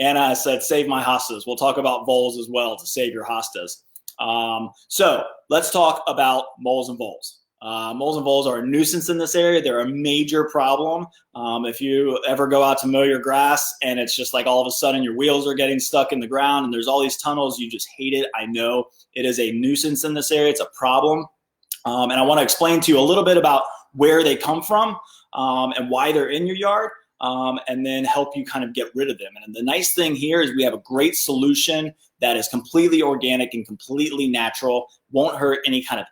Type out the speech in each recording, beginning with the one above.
Anna said, save my hostas. We'll talk about voles as well to save your hostas. So let's talk about moles and voles. Moles and voles are a nuisance in this area. They're a major problem. If you ever go out to mow your grass and it's just like all of a sudden your wheels are getting stuck in the ground and there's all these tunnels, you just hate it. I know it is a nuisance in this area. It's a problem. And I want to explain to you a little bit about where they come from and why they're in your yard, and then help you kind of get rid of them. And the nice thing here is we have a great solution that is completely organic and completely natural, won't hurt any kind of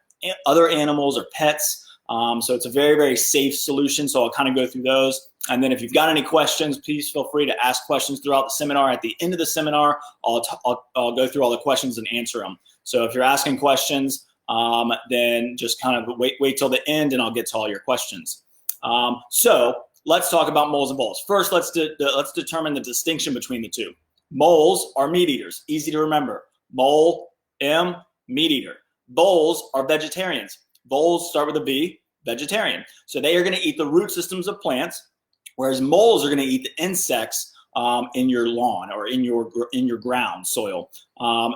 other animals or pets. So it's a very, very safe solution. So I'll kind of go through those. And then if you've got any questions, please feel free to ask questions throughout the seminar. At the end of the seminar, I'll go through all the questions and answer them. So if you're asking questions, then just kind of wait till the end and I'll get to all your questions. So let's talk about moles and voles. First, let's determine the distinction between the two. Moles are meat eaters, easy to remember. Mole, M, meat eater. Voles are vegetarians. Voles start with a V, vegetarian. So they are going to eat the root systems of plants, whereas moles are going to eat the insects in your lawn or in your ground soil.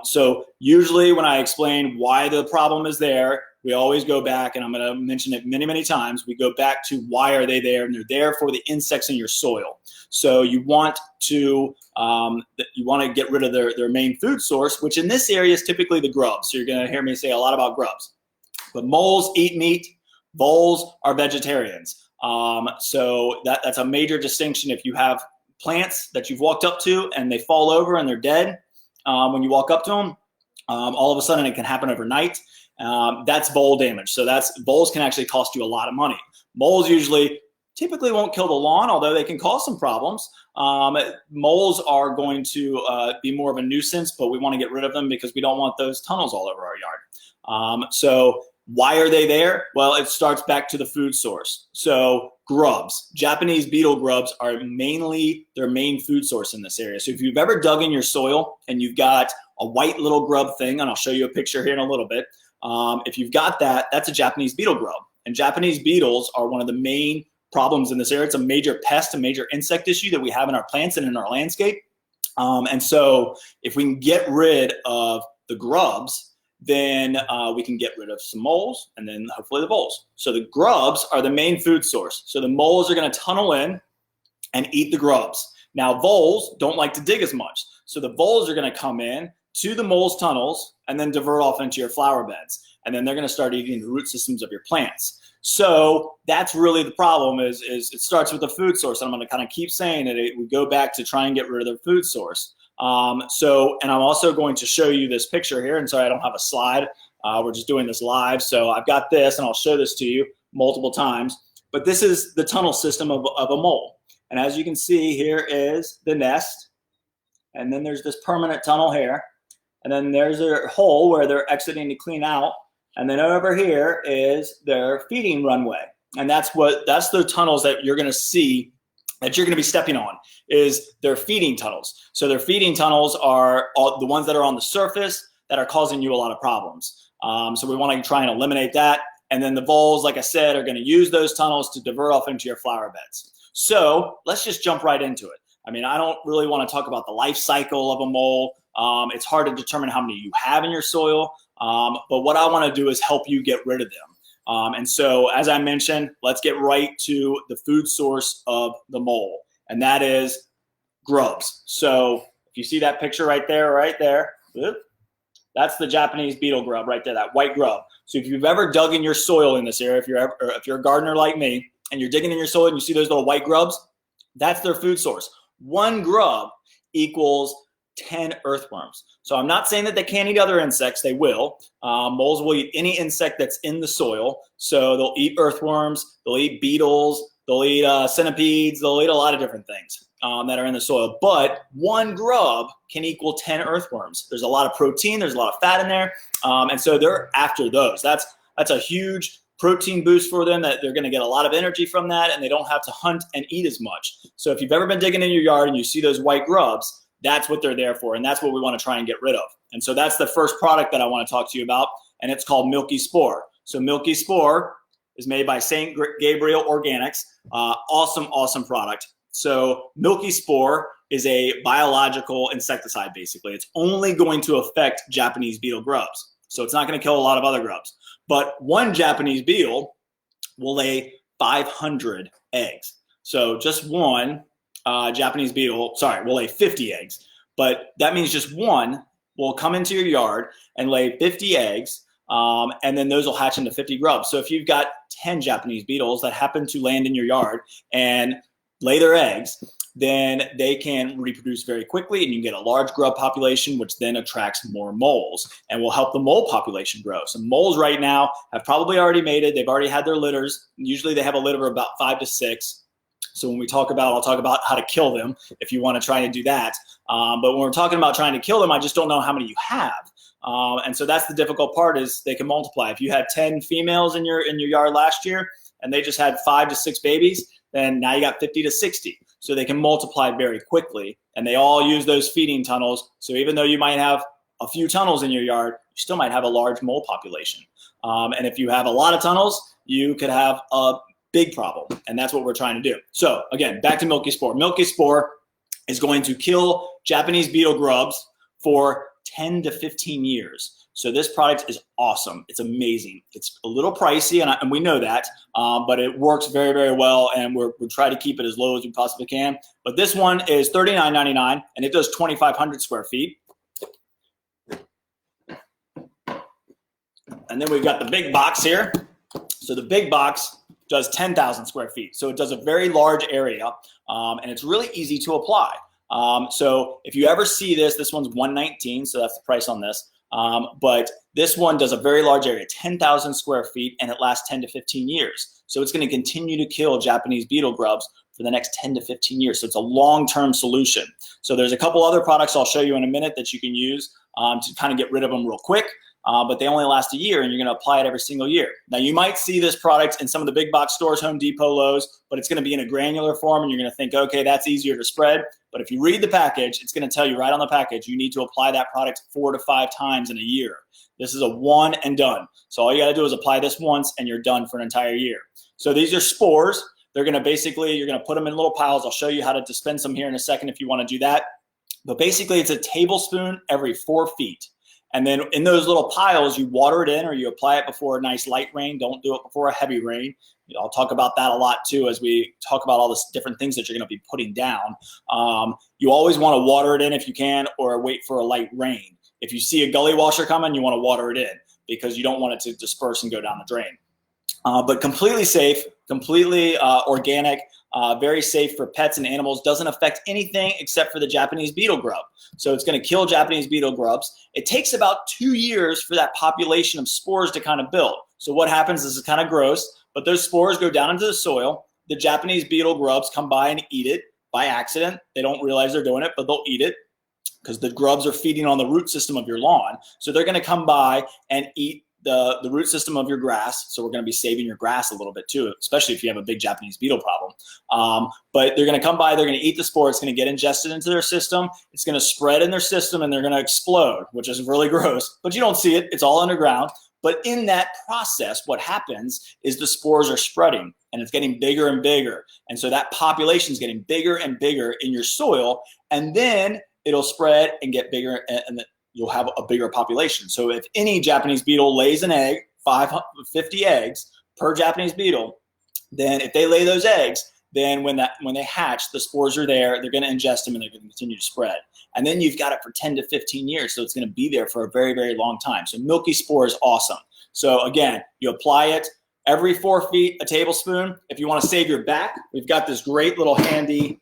So usually when I explain why the problem is there, we always go back, and I'm going to mention it many, many times. We go back to why are they there, and they're there for the insects in your soil. So you want to get rid of their main food source, which in this area is typically the grubs. So you're going to hear me say a lot about grubs. But moles eat meat. Voles are vegetarians. So that's a major distinction. If you have plants that you've walked up to and they fall over and they're dead, when you walk up to them, all of a sudden it can happen overnight. That's vole damage. So voles can actually cost you a lot of money. Moles typically won't kill the lawn, although they can cause some problems. Moles are going to be more of a nuisance, but we want to get rid of them because we don't want those tunnels all over our yard. So why are they there? Well, it starts back to the food source. So grubs, Japanese beetle grubs are mainly their main food source in this area. So if you've ever dug in your soil and you've got a white little grub thing, and I'll show you a picture here in a little bit. If you've got that, that's a Japanese beetle grub. And Japanese beetles are one of the main problems in this area. It's a major pest, a major insect issue that we have in our plants and in our landscape. And so if we can get rid of the grubs, then we can get rid of some moles and then hopefully the voles. So the grubs are the main food source. So the moles are going to tunnel in and eat the grubs. Now voles don't like to dig as much. So the voles are going to come in to the moles' tunnels and then divert off into your flower beds. And then they're going to start eating the root systems of your plants. So that's really the problem is it starts with the food source. And I'm going to kind of keep saying it. We go back to try and get rid of the food source. And I'm also going to show you this picture here. And sorry, I don't have a slide. We're just doing this live. So I've got this and I'll show this to you multiple times. But this is the tunnel system of a mole. And as you can see, here is the nest. And then there's this permanent tunnel here. And then there's their hole where they're exiting to clean out. And then over here is their feeding runway. And that's the tunnels that you're going to see, that you're going to be stepping on, is their feeding tunnels. So their feeding tunnels are the ones that are on the surface that are causing you a lot of problems. So we want to try and eliminate that. And then the voles, like I said, are going to use those tunnels to divert off into your flower beds. So let's just jump right into it. I mean, I don't really want to talk about the life cycle of a mole. It's hard to determine how many you have in your soil. But what I want to do is help you get rid of them. And so, as I mentioned, let's get right to the food source of the mole, and that is grubs. So if you see that picture right there, that's the Japanese beetle grub right there, that white grub. So if you've ever dug in your soil in this area, if you're a gardener like me, and you're digging in your soil and you see those little white grubs, that's their food source. One grub equals 10 earthworms. So I'm not saying that they can't eat other insects. They will. Moles will eat any insect that's in the soil. So they'll eat earthworms, they'll eat beetles, they'll eat centipedes, they'll eat a lot of different things that are in the soil. But one grub can equal 10 earthworms. There's a lot of protein, there's a lot of fat in there. And so they're after those. That's a huge protein boost for them, that they're going to get a lot of energy from that, and they don't have to hunt and eat as much. So if you've ever been digging in your yard and you see those white grubs, that's what they're there for, and that's what we want to try and get rid of. And so that's the first product that I want to talk to you about, and it's called Milky Spore. So Milky Spore is made by St. Gabriel Organics. Awesome product. So Milky Spore is a biological insecticide, basically. It's only going to affect Japanese beetle grubs. So it's not going to kill a lot of other grubs. But one Japanese beetle will lay 500 eggs. So just one Japanese beetle, will lay 50 eggs. But that means just one will come into your yard and lay 50 eggs. And then those will hatch into 50 grubs. So if you've got 10 Japanese beetles that happen to land in your yard and lay their eggs, then they can reproduce very quickly and you get a large grub population, which then attracts more moles and will help the mole population grow. So moles right now have probably already mated. They've already had their litters. Usually they have a litter of about 5 to 6. So when I'll talk about how to kill them if you want to try and do that. But when we're talking about trying to kill them, I just don't know how many you have. And so that's the difficult part, is they can multiply. If you had 10 females in your yard last year and they just had 5 to 6 babies, then now you got 50 to 60. So they can multiply very quickly, and they all use those feeding tunnels. So even though you might have a few tunnels in your yard, you still might have a large mole population. And if you have a lot of tunnels, you could have a big problem, and that's what we're trying to do. So again, back to Milky Spore. Milky Spore is going to kill Japanese beetle grubs for 10 to 15 years. So this product is awesome. It's amazing. It's a little pricey, and we know that, but it works very, very well, and we're trying to keep it as low as we possibly can. But this one is $39.99, and it does 2,500 square feet. And then we've got the big box here. So the big box does 10,000 square feet. So it does a very large area, and it's really easy to apply. So if you ever see this one's $119, so that's the price on this. But this one does a very large area, 10,000 square feet, and it lasts 10 to 15 years. So it's going to continue to kill Japanese beetle grubs for the next 10 to 15 years. So it's a long-term solution. So there's a couple other products I'll show you in a minute that you can use to kind of get rid of them real quick. But they only last a year, and you're going to apply it every single year. Now, you might see this product in some of the big box stores, Home Depot, Lowe's, but it's going to be in a granular form, and you're going to think, okay, that's easier to spread. But if you read the package, it's going to tell you right on the package, you need to apply that product 4 to 5 times in a year. This is a one and done. So all you got to do is apply this once, and you're done for an entire year. So these are spores. They're going to you're going to put them in little piles. I'll show you how to dispense them here in a second if you want to do that. But basically, it's a tablespoon every 4 feet. And then in those little piles, you water it in, or you apply it before a nice light rain. Don't do it before a heavy rain. I'll talk about that a lot too as we talk about all the different things that you're going to be putting down. You always want to water it in if you can, or wait for a light rain. If you see a gully washer coming, you want to water it in because you don't want it to disperse and go down the drain. But completely safe, completely organic, very safe for pets and animals, doesn't affect anything except for the Japanese beetle grub. So it's going to kill Japanese beetle grubs. It takes about 2 years for that population of spores to kind of build. So what happens, this is kind of gross, but those spores go down into the soil. The Japanese beetle grubs come by and eat it by accident. They don't realize they're doing it, but they'll eat it because the grubs are feeding on the root system of your lawn. So they're going to come by and eat the root system of your grass. So we're going to be saving your grass a little bit too, especially if you have a big Japanese beetle problem. But they're going to come by, they're going to eat the spore. It's going to get ingested into their system. It's going to spread in their system, and they're going to explode, which is really gross, but you don't see it. It's all underground. But in that process, what happens is the spores are spreading, and it's getting bigger and bigger. And so that population is getting bigger and bigger in your soil, and then it'll spread and get bigger, and you'll have a bigger population. So if any Japanese beetle lays an egg, 50 eggs per Japanese beetle, then if they lay those eggs, then when they hatch, the spores are there, they're going to ingest them, and they're going to continue to spread. And then you've got it for 10 to 15 years, so it's going to be there for a very, very long time. So Milky Spore is awesome. So again, you apply it every 4 feet, a tablespoon. If you want to save your back, we've got this great little handy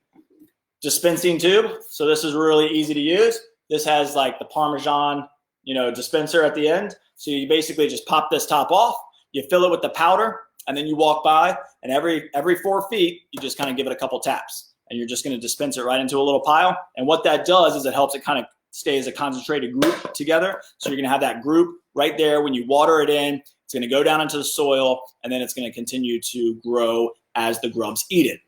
dispensing tube. So this is really easy to use. This has like the Parmesan, dispenser at the end. So you basically just pop this top off, you fill it with the powder, and then you walk by, and every 4 feet, you just kind of give it a couple taps, and you're just going to dispense it right into a little pile. And what that does is it helps it kind of stay as a concentrated group together. So you're going to have that group right there. When you water it in, it's going to go down into the soil, and then it's going to continue to grow as the grubs eat it.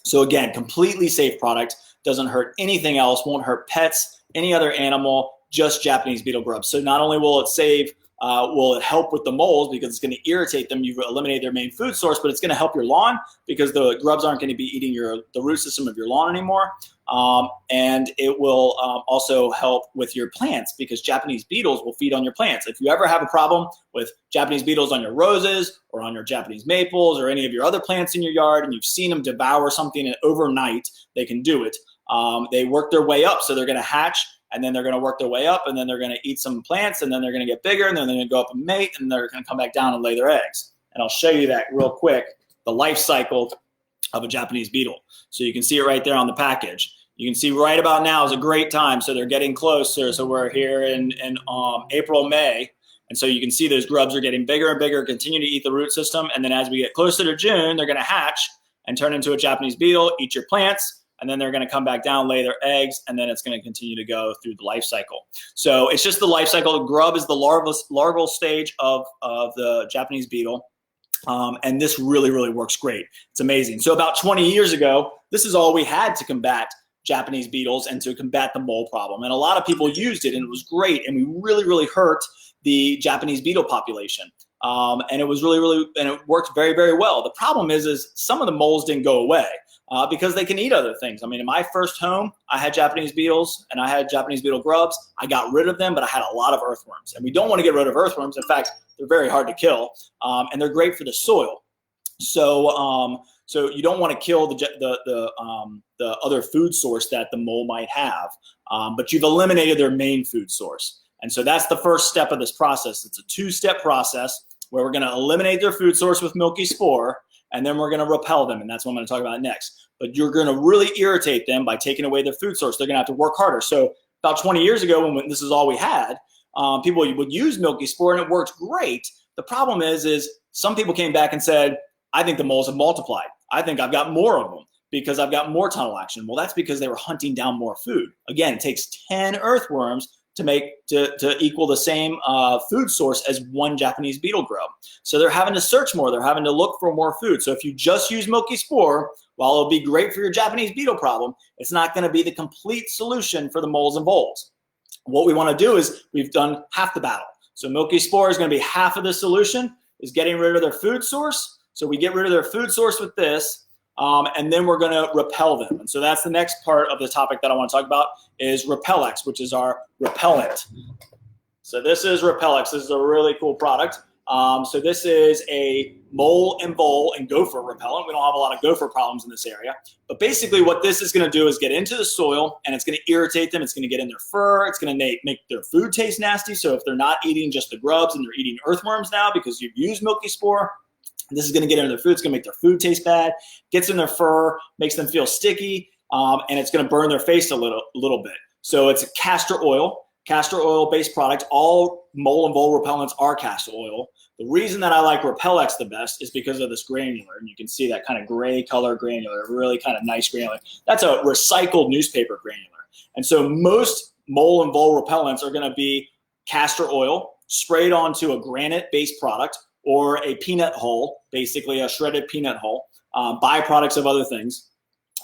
So again, completely safe product, doesn't hurt anything else, won't hurt pets, any other animal, just Japanese beetle grubs. So not only will it save will it help with the moles because it's going to irritate them. You've eliminated their main food source, but it's going to help your lawn because the grubs aren't going to be eating the root system of your lawn anymore. And it will also help with your plants because Japanese beetles will feed on your plants. If you ever have a problem with Japanese beetles on your roses or on your Japanese maples or any of your other plants in your yard, and you've seen them devour something and overnight, they can do it. They work their way up, so they're going to hatch, and then they're going to work their way up, and then they're going to eat some plants, and then they're going to get bigger, and then they're going to go up and mate, and they're going to come back down and lay their eggs. And I'll show you that real quick, the life cycle of a Japanese beetle. So you can see it right there on the package. You can see right about now is a great time. So they're getting closer. So we're here in April, May. And so you can see those grubs are getting bigger and bigger, continue to eat the root system. And then as we get closer to June, they're going to hatch and turn into a Japanese beetle, eat your plants. And then they're going to come back down, lay their eggs, and then it's going to continue to go through the life cycle. So it's just the life cycle. The grub is the larval stage of the Japanese beetle. And this really, really works great. It's amazing. So about 20 years ago, this is all we had to combat Japanese beetles and to combat the mole problem. And a lot of people used it, and it was great. And we really, really hurt the Japanese beetle population. And it was really, and it worked very, very well. The problem is some of the moles didn't go away. Because they can eat other things. I mean, in my first home, I had Japanese beetles and I had Japanese beetle grubs. I got rid of them, but I had a lot of earthworms. And we don't want to get rid of earthworms. In fact, they're very hard to kill, and they're great for the soil. So you don't want to kill the other food source that the mole might have, but you've eliminated their main food source. And so that's the first step of this process. It's a two-step process where we're going to eliminate their food source with milky spore, and then we're going to repel them, and that's what I'm going to talk about next. But you're going to really irritate them by taking away their food source. They're going to have to work harder. So about 20 years ago, when this is all we had, people would use milky spore, and it worked great. The problem is some people came back and said, I think the moles have multiplied. I think I've got more of them because I've got more tunnel action. Well, that's because they were hunting down more food. Again, it takes 10 earthworms to equal the same food source as one Japanese beetle grub. So they're having to search more. They're having to look for more food. So if you just use milky spore, while it'll be great for your Japanese beetle problem, it's not going to be the complete solution for the moles and voles. What we want to do is we've done half the battle. So milky spore is going to be half of the solution, is getting rid of their food source. So we get rid of their food source with this. And then we're going to repel them. And so that's the next part of the topic that I want to talk about is Repellex, which is our repellent. So this is Repellex. This is a really cool product. So this is a mole and vole and gopher repellent. We don't have a lot of gopher problems in this area. But basically what this is going to do is get into the soil, and it's going to irritate them. It's going to get in their fur. It's going to make their food taste nasty. So if they're not eating just the grubs and they're eating earthworms now because you've used milky spore, this is going to get into their food. It's going to make their food taste bad, gets in their fur, makes them feel sticky, and it's going to burn their face a little bit. So it's a castor oil-based product. All mole and vole repellents are castor oil. The reason that I like Repellex the best is because of this granular, and you can see that kind of gray color granular, really kind of nice granular. That's a recycled newspaper granular. And so most mole and vole repellents are going to be castor oil sprayed onto a granite-based product, or a peanut hull, basically a shredded peanut hull, byproducts of other things.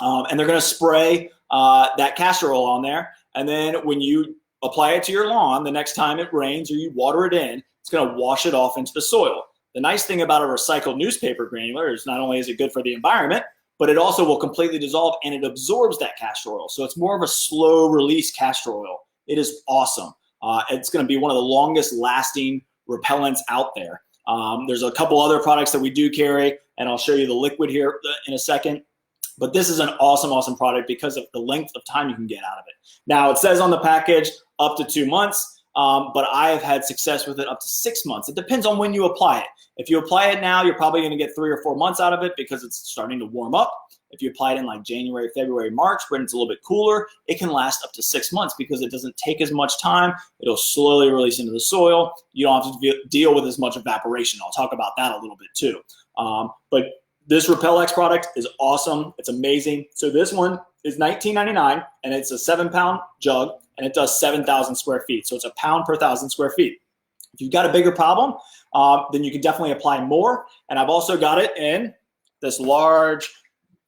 And they're going to spray that castor oil on there. And then when you apply it to your lawn, the next time it rains or you water it in, it's going to wash it off into the soil. The nice thing about a recycled newspaper granular is not only is it good for the environment, but it also will completely dissolve and it absorbs that castor oil. So it's more of a slow release castor oil. It is awesome. It's going to be one of the longest lasting repellents out there. There's a couple other products that we do carry, and I'll show you the liquid here in a second. But this is an awesome, awesome product because of the length of time you can get out of it. Now, it says on the package up to 2 months, but I have had success with it up to 6 months. It depends on when you apply it. If you apply it now, you're probably going to get 3 or 4 months out of it because it's starting to warm up. If you apply it in like January, February, March, when it's a little bit cooler, it can last up to 6 months because it doesn't take as much time. It'll slowly release into the soil. You don't have to deal with as much evaporation. I'll talk about that a little bit too. But this Repellex product is awesome. It's amazing. So this one is $19.99, and it's a 7-pound jug, and it does 7,000 square feet. So it's a pound per 1,000 square feet. If you've got a bigger problem, then you can definitely apply more. And I've also got it in this large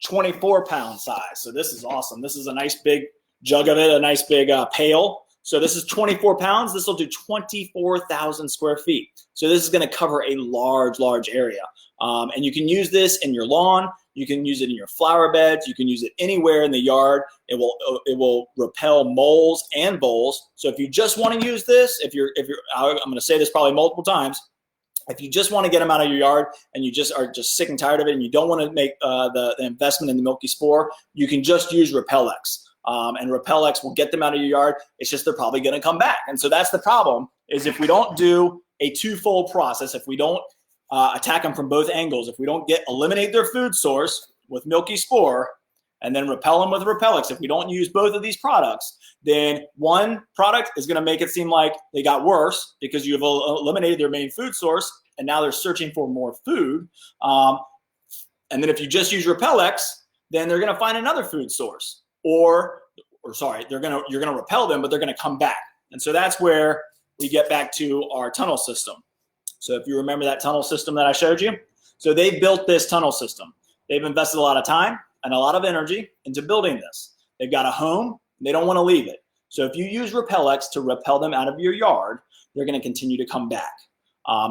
24-pound size. So this is awesome. This is a nice big jug of it, a nice big pail. So this is 24 pounds. This will do 24,000 square feet. So this is going to cover a large area. And you can use this in your lawn. You can use it in your flower beds. You can use it anywhere in the yard. It will repel moles and voles. So if you just want to use this, I'm going to say this probably multiple times. If you just want to get them out of your yard and you just are just sick and tired of it and you don't want to make the investment in the milky spore, you can just use Repel-X. And Repel-X will get them out of your yard. It's just they're probably going to come back. And so that's the problem, is if we don't do a twofold process, if we don't attack them from both angles, if we don't eliminate their food source with milky spore and then repel them with Repel-X, if we don't use both of these products, then one product is going to make it seem like they got worse because you've eliminated their main food source and now they're searching for more food. And then if you just use Repel-X, then they're going to find another food source. Or sorry, you're going to repel them, but they're going to come back. And so that's where we get back to our tunnel system. So if you remember that tunnel system that I showed you, so they built this tunnel system. They've invested a lot of time and a lot of energy into building this. They've got a home. They don't want to leave it. So if you use Repel-X to repel them out of your yard, they're going to continue to come back.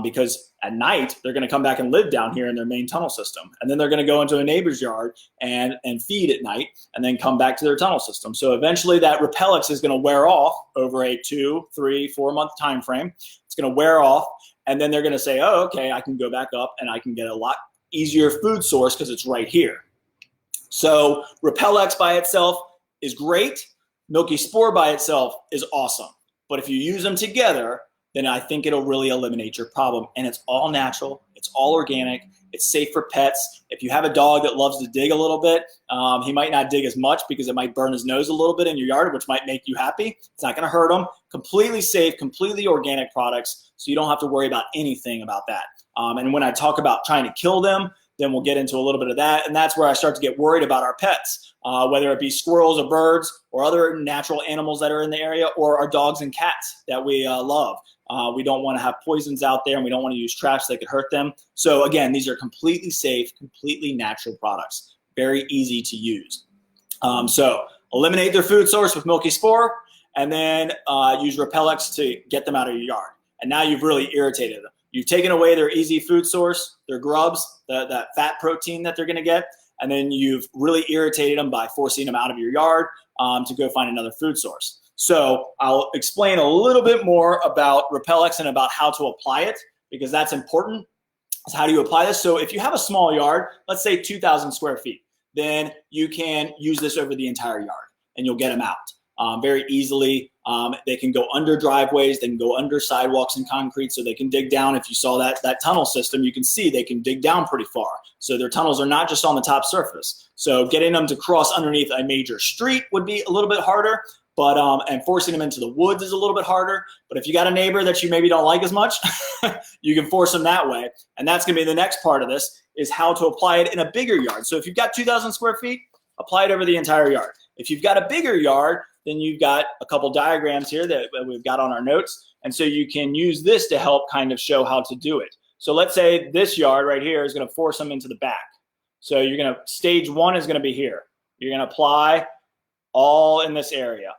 Because at night, they're going to come back and live down here in their main tunnel system. And then they're going to go into a neighbor's yard and feed at night and then come back to their tunnel system. So eventually that Repel-X is going to wear off over a 2, 3, 4 month time frame. It's going to wear off. And then they're going to say, oh, okay, I can go back up and I can get a lot easier food source because it's right here. So Repel-X by itself is great. Milky spore by itself is awesome. But if you use them together, then I think it'll really eliminate your problem. And it's all natural. It's all organic. It's safe for pets. If you have a dog that loves to dig a little bit, he might not dig as much because it might burn his nose a little bit in your yard, which might make you happy. It's not going to hurt him. Completely safe, completely organic products. So you don't have to worry about anything about that. And when I talk about trying to kill them, then we'll get into a little bit of that. And that's where I start to get worried about our pets, whether it be squirrels or birds or other natural animals that are in the area, or our dogs and cats that we love. We don't want to have poisons out there, and we don't want to use traps that could hurt them. So again, these are completely safe, completely natural products, very easy to use. So eliminate their food source with milky spore, and then use Repel-X to get them out of your yard. And now you've really irritated them. You've taken away their easy food source, their grubs, that fat protein that they're going to get, and then you've really irritated them by forcing them out of your yard to go find another food source. So I'll explain a little bit more about Repel-X and about how to apply it, because that's important. Is how do you apply this? So if you have a small yard, let's say 2,000 square feet, then you can use this over the entire yard and you'll get them out very easily. They can go under driveways, they can go under sidewalks and concrete, so they can dig down. If you saw that tunnel system, you can see they can dig down pretty far. So their tunnels are not just on the top surface. So getting them to cross underneath a major street would be a little bit harder. But and forcing them into the woods is a little bit harder. But if you got a neighbor that you maybe don't like as much, you can force them that way. And that's going to be the next part of this, is how to apply it in a bigger yard. So if you've got 2,000 square feet, apply it over the entire yard. If you've got a bigger yard, then you've got a couple diagrams here that we've got on our notes. And so you can use this to help kind of show how to do it. So let's say this yard right here is going to force them into the back. So you're going to, stage 1 is going to be here. You're going to apply all in this area.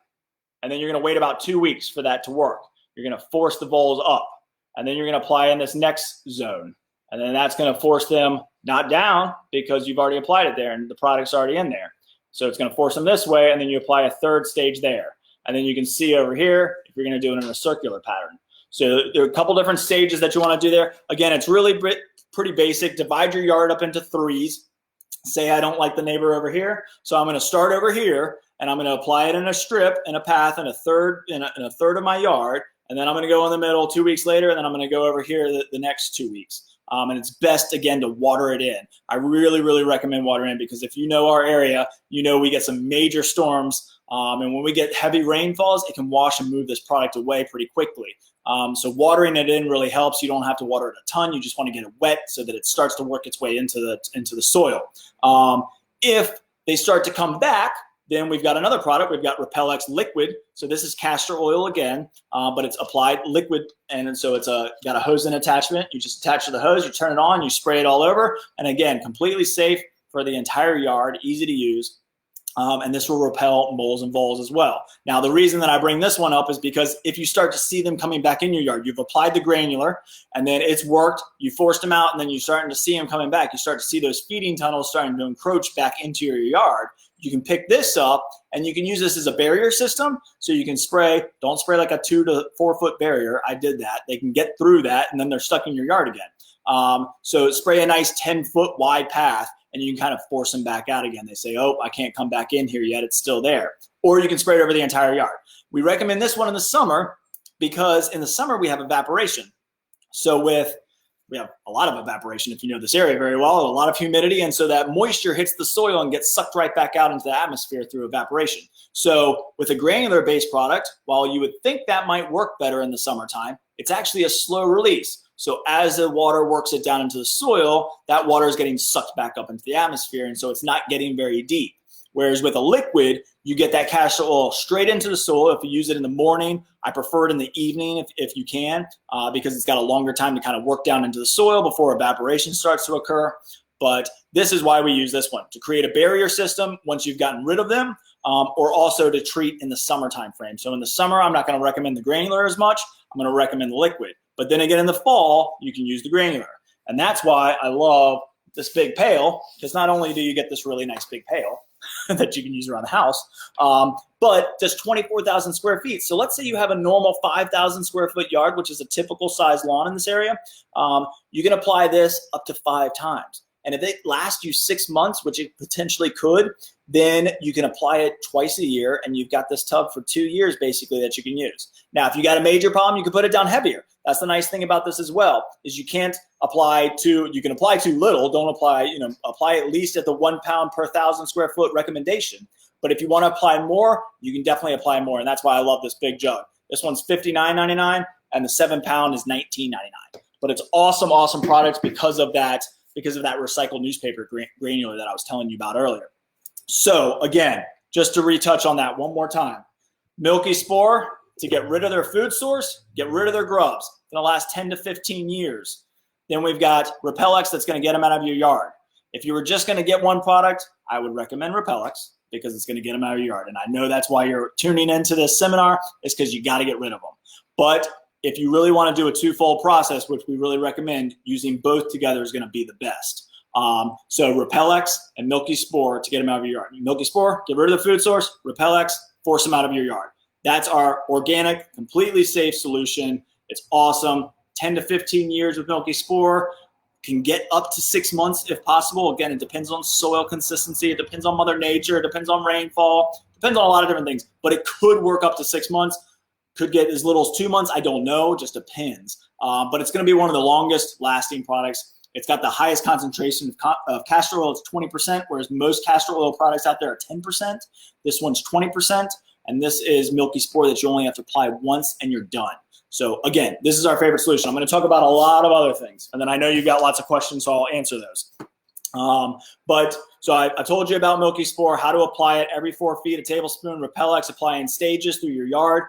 And then you're going to wait about 2 weeks for that to work. You're going to force the voles up. And then you're going to apply in this next zone. And then that's going to force them not down because you've already applied it there and the product's already in there. So it's going to force them this way, and then you apply a third stage there. And then you can see over here if you're going to do it in a circular pattern. So there are a couple different stages that you want to do there. Again, it's really pretty basic. Divide your yard up into 3s. Say I don't like the neighbor over here, so I'm going to start over here, and I'm going to apply it in a strip, in a path, in a third of my yard, and then I'm going to go in the middle 2 weeks later, and then I'm going to go over here the next 2 weeks. And it's best, again, to water it in. I really, really recommend watering in, because if you know our area, you know we get some major storms. And when we get heavy rainfalls, it can wash and move this product away pretty quickly. So watering it in really helps. You don't have to water it a ton. You just want to get it wet so that it starts to work its way into the soil. If they start to come back, then we've got another product. We've got Repel-X liquid. So this is castor oil again, but it's applied liquid. And so it's got a hose and attachment. You just attach to the hose, you turn it on, you spray it all over. And again, completely safe for the entire yard, easy to use. And this will repel moles and voles as well. Now, the reason that I bring this one up is because if you start to see them coming back in your yard, you've applied the granular and then it's worked, you forced them out, and then you're starting to see them coming back. You start to see those feeding tunnels starting to encroach back into your yard. You can pick this up and you can use this as a barrier system. So you can spray, don't spray like a 2 to 4 foot barrier. I did that. They can get through that and then they're stuck in your yard again. So spray a nice 10-foot wide path, and you can kind of force them back out again. They say, oh, I can't come back in here yet. It's still there. Or you can spray it over the entire yard. We recommend this one in the summer because in the summer we have evaporation. So we have a lot of evaporation, if you know this area very well, a lot of humidity. And so that moisture hits the soil and gets sucked right back out into the atmosphere through evaporation. So with a granular based product, while you would think that might work better in the summertime, it's actually a slow release. So as the water works it down into the soil, that water is getting sucked back up into the atmosphere. And so it's not getting very deep. Whereas with a liquid, you get that castor oil straight into the soil. If you use it in the morning, I prefer it in the evening if you can, because it's got a longer time to kind of work down into the soil before evaporation starts to occur. But this is why we use this one, to create a barrier system once you've gotten rid of them, or also to treat in the summer time frame. So in the summer, I'm not going to recommend the granular as much. I'm going to recommend the liquid. But then again, in the fall, you can use the granular. And that's why I love this big pail, because not only do you get this really nice big pail that you can use around the house, but just 24,000 square feet. So let's say you have a normal 5,000 square foot yard, which is a typical size lawn in this area. You can apply this up to 5 times. And if it lasts you 6 months, which it potentially could, then you can apply it twice a year, and you've got this tub for 2 years basically that you can use. Now, if you got a major problem, you can put it down heavier. That's the nice thing about this as well, is you can apply too little. Don't apply, apply at least at the 1 pound per 1,000 square foot recommendation. But if you want to apply more, you can definitely apply more. And that's why I love this big jug. This one's $59.99 and the 7 pound is $19.99. But it's awesome, awesome products because of that recycled newspaper granular that I was telling you about earlier. So again, just to retouch on that one more time, Milky Spore, to get rid of their food source, get rid of their grubs. It's going to last 10 to 15 years. Then we've got Repellex that's going to get them out of your yard. If you were just going to get one product, I would recommend Repellex because it's going to get them out of your yard. And I know that's why you're tuning into this seminar, is because you got to get rid of them. But if you really want to do a twofold process, which we really recommend, using both together is going to be the best. So Repellex and Milky Spore to get them out of your yard. Milky Spore, get rid of the food source. Repellex, force them out of your yard. That's our organic, completely safe solution. It's awesome. 10 to 15 years with Milky Spore. Can get up to 6 months if possible. Again, it depends on soil consistency. It depends on Mother Nature. It depends on rainfall. It depends on a lot of different things. But it could work up to 6 months. Could get as little as 2 months. I don't know. Just depends. But it's going to be one of the longest lasting products. It's got the highest concentration of castor oil. It's 20%, whereas most castor oil products out there are 10%. This one's 20%. And this is Milky Spore that you only have to apply once and you're done. So again, this is our favorite solution. I'm going to talk about a lot of other things. And then I know you've got lots of questions, so I'll answer those. So I told you about Milky Spore, how to apply it every 4 feet, a tablespoon. Repellex, apply in stages through your yard.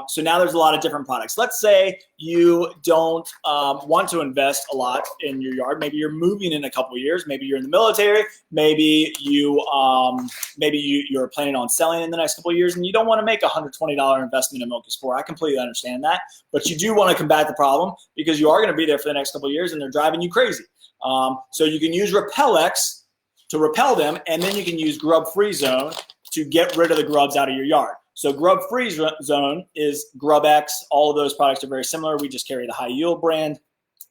So now there's a lot of different products. Let's say you don't want to invest a lot in your yard. Maybe you're moving in a couple of years. Maybe you're in the military. Maybe you're planning on selling in the next couple of years, and you don't want to make a $120 investment in Milky Spore. I completely understand that, but you do want to combat the problem because you are going to be there for the next couple of years, and they're driving you crazy. So you can use Repellex to repel them, and then you can use Grub Free Zone to get rid of the grubs out of your yard. So Grub Free Zone is GrubX. All of those products are very similar. We just carry the High Yield brand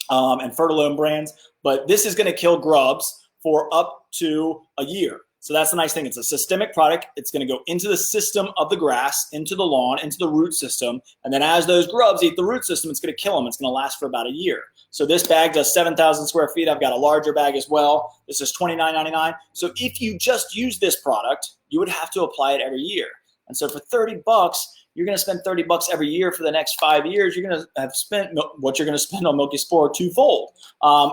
and Fertilome brands, but this is going to kill grubs for up to a year. So that's the nice thing. It's a systemic product. It's going to go into the system of the grass, into the lawn, into the root system. And then as those grubs eat the root system, it's going to kill them. It's going to last for about a year. So this bag does 7,000 square feet. I've got a larger bag as well. This is $29.99. So if you just use this product, you would have to apply it every year. And so for $30, you're going to spend $30 every year for the next 5 years. You're going to have spent what you're going to spend on Milky Spore twofold.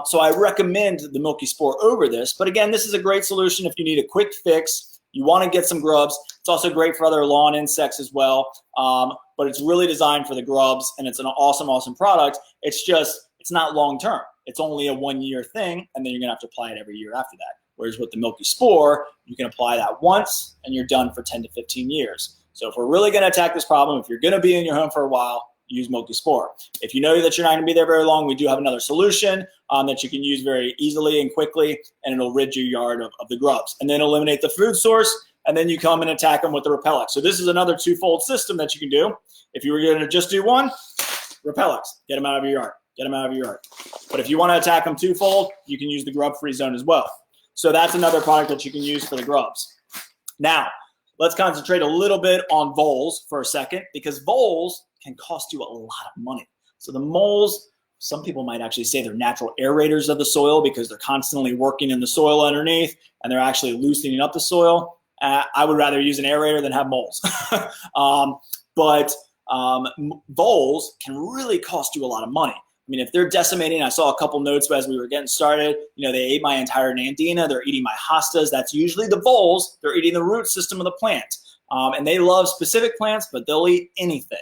So I recommend the Milky Spore over this. But again, this is a great solution if you need a quick fix. You want to get some grubs. It's also great for other lawn insects as well. But it's really designed for the grubs, and it's an awesome, awesome product. It's not long term. It's only a 1 year thing, and then you're going to have to apply it every year after that. Whereas with the milky spore, you can apply that once and you're done for 10 to 15 years. So if we're really going to attack this problem, if you're going to be in your home for a while, use milky spore. If you know that you're not going to be there very long, we do have another solution that you can use very easily and quickly, and it'll rid your yard of the grubs. And then eliminate the food source, and then you come and attack them with the Repellex. So this is another twofold system that you can do. If you were going to just do one, Repellex, get them out of your yard. Get them out of your yard. But if you want to attack them twofold, you can use the grub-free zone as well. So that's another product that you can use for the grubs. Now, let's concentrate a little bit on voles for a second, because voles can cost you a lot of money. So the moles, some people might actually say they're natural aerators of the soil because they're constantly working in the soil underneath and they're actually loosening up the soil. I would rather use an aerator than have moles. But voles can really cost you a lot of money. I mean, if they're decimating, I saw a couple notes as we were getting started, they ate my entire Nandina, they're eating my hostas. That's usually the voles. They're eating the root system of the plant. And they love specific plants, but they'll eat anything.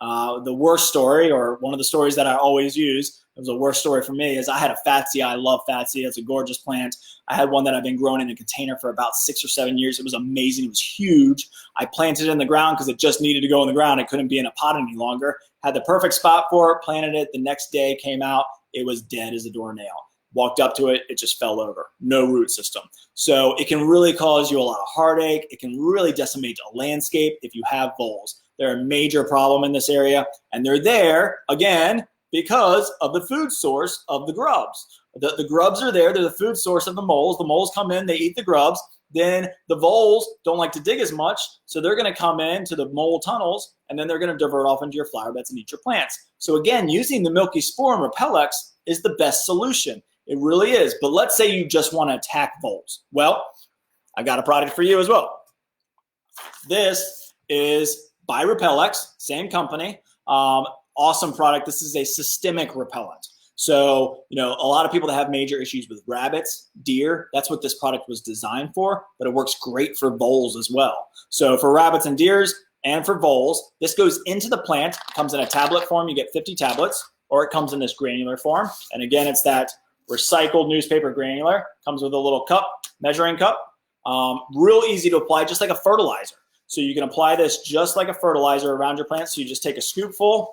The worst story, or one of the stories that I always use, it was a worst story for me, is I had a Fatsia. I love Fatsia. It's a gorgeous plant. I had one that I've been growing in a container for about 6 or 7 years. It was amazing. It was huge. I planted it in the ground because it just needed to go in the ground. It couldn't be in a pot any longer. Had the perfect spot for it, planted it. The next day came out. It was dead as a doornail. Walked up to it, it just fell over. No root system. So it can really cause you a lot of heartache. It can really decimate a landscape if you have voles. They're a major problem in this area, and they're there, again, because of the food source of the grubs. The grubs are there. They're the food source of the moles. The moles come in, they eat the grubs. Then the voles don't like to dig as much, so they're going to come into the mole tunnels, and then they're going to divert off into your flower beds and eat your plants. So again, using the milky spore and Repellex is the best solution. It really is. But let's say you just want to attack voles. Well, I got a product for you as well. This is by Repellex, same company. Awesome product. This is a systemic repellent. So, a lot of people that have major issues with rabbits, deer, that's what this product was designed for, but it works great for voles as well. So for rabbits and deers and for voles, this goes into the plant, comes in a tablet form, you get 50 tablets, or it comes in this granular form. And again, it's that recycled newspaper granular, comes with a little cup, measuring cup, real easy to apply, just like a fertilizer. So you can apply this just like a fertilizer around your plant. So you just take a scoopful,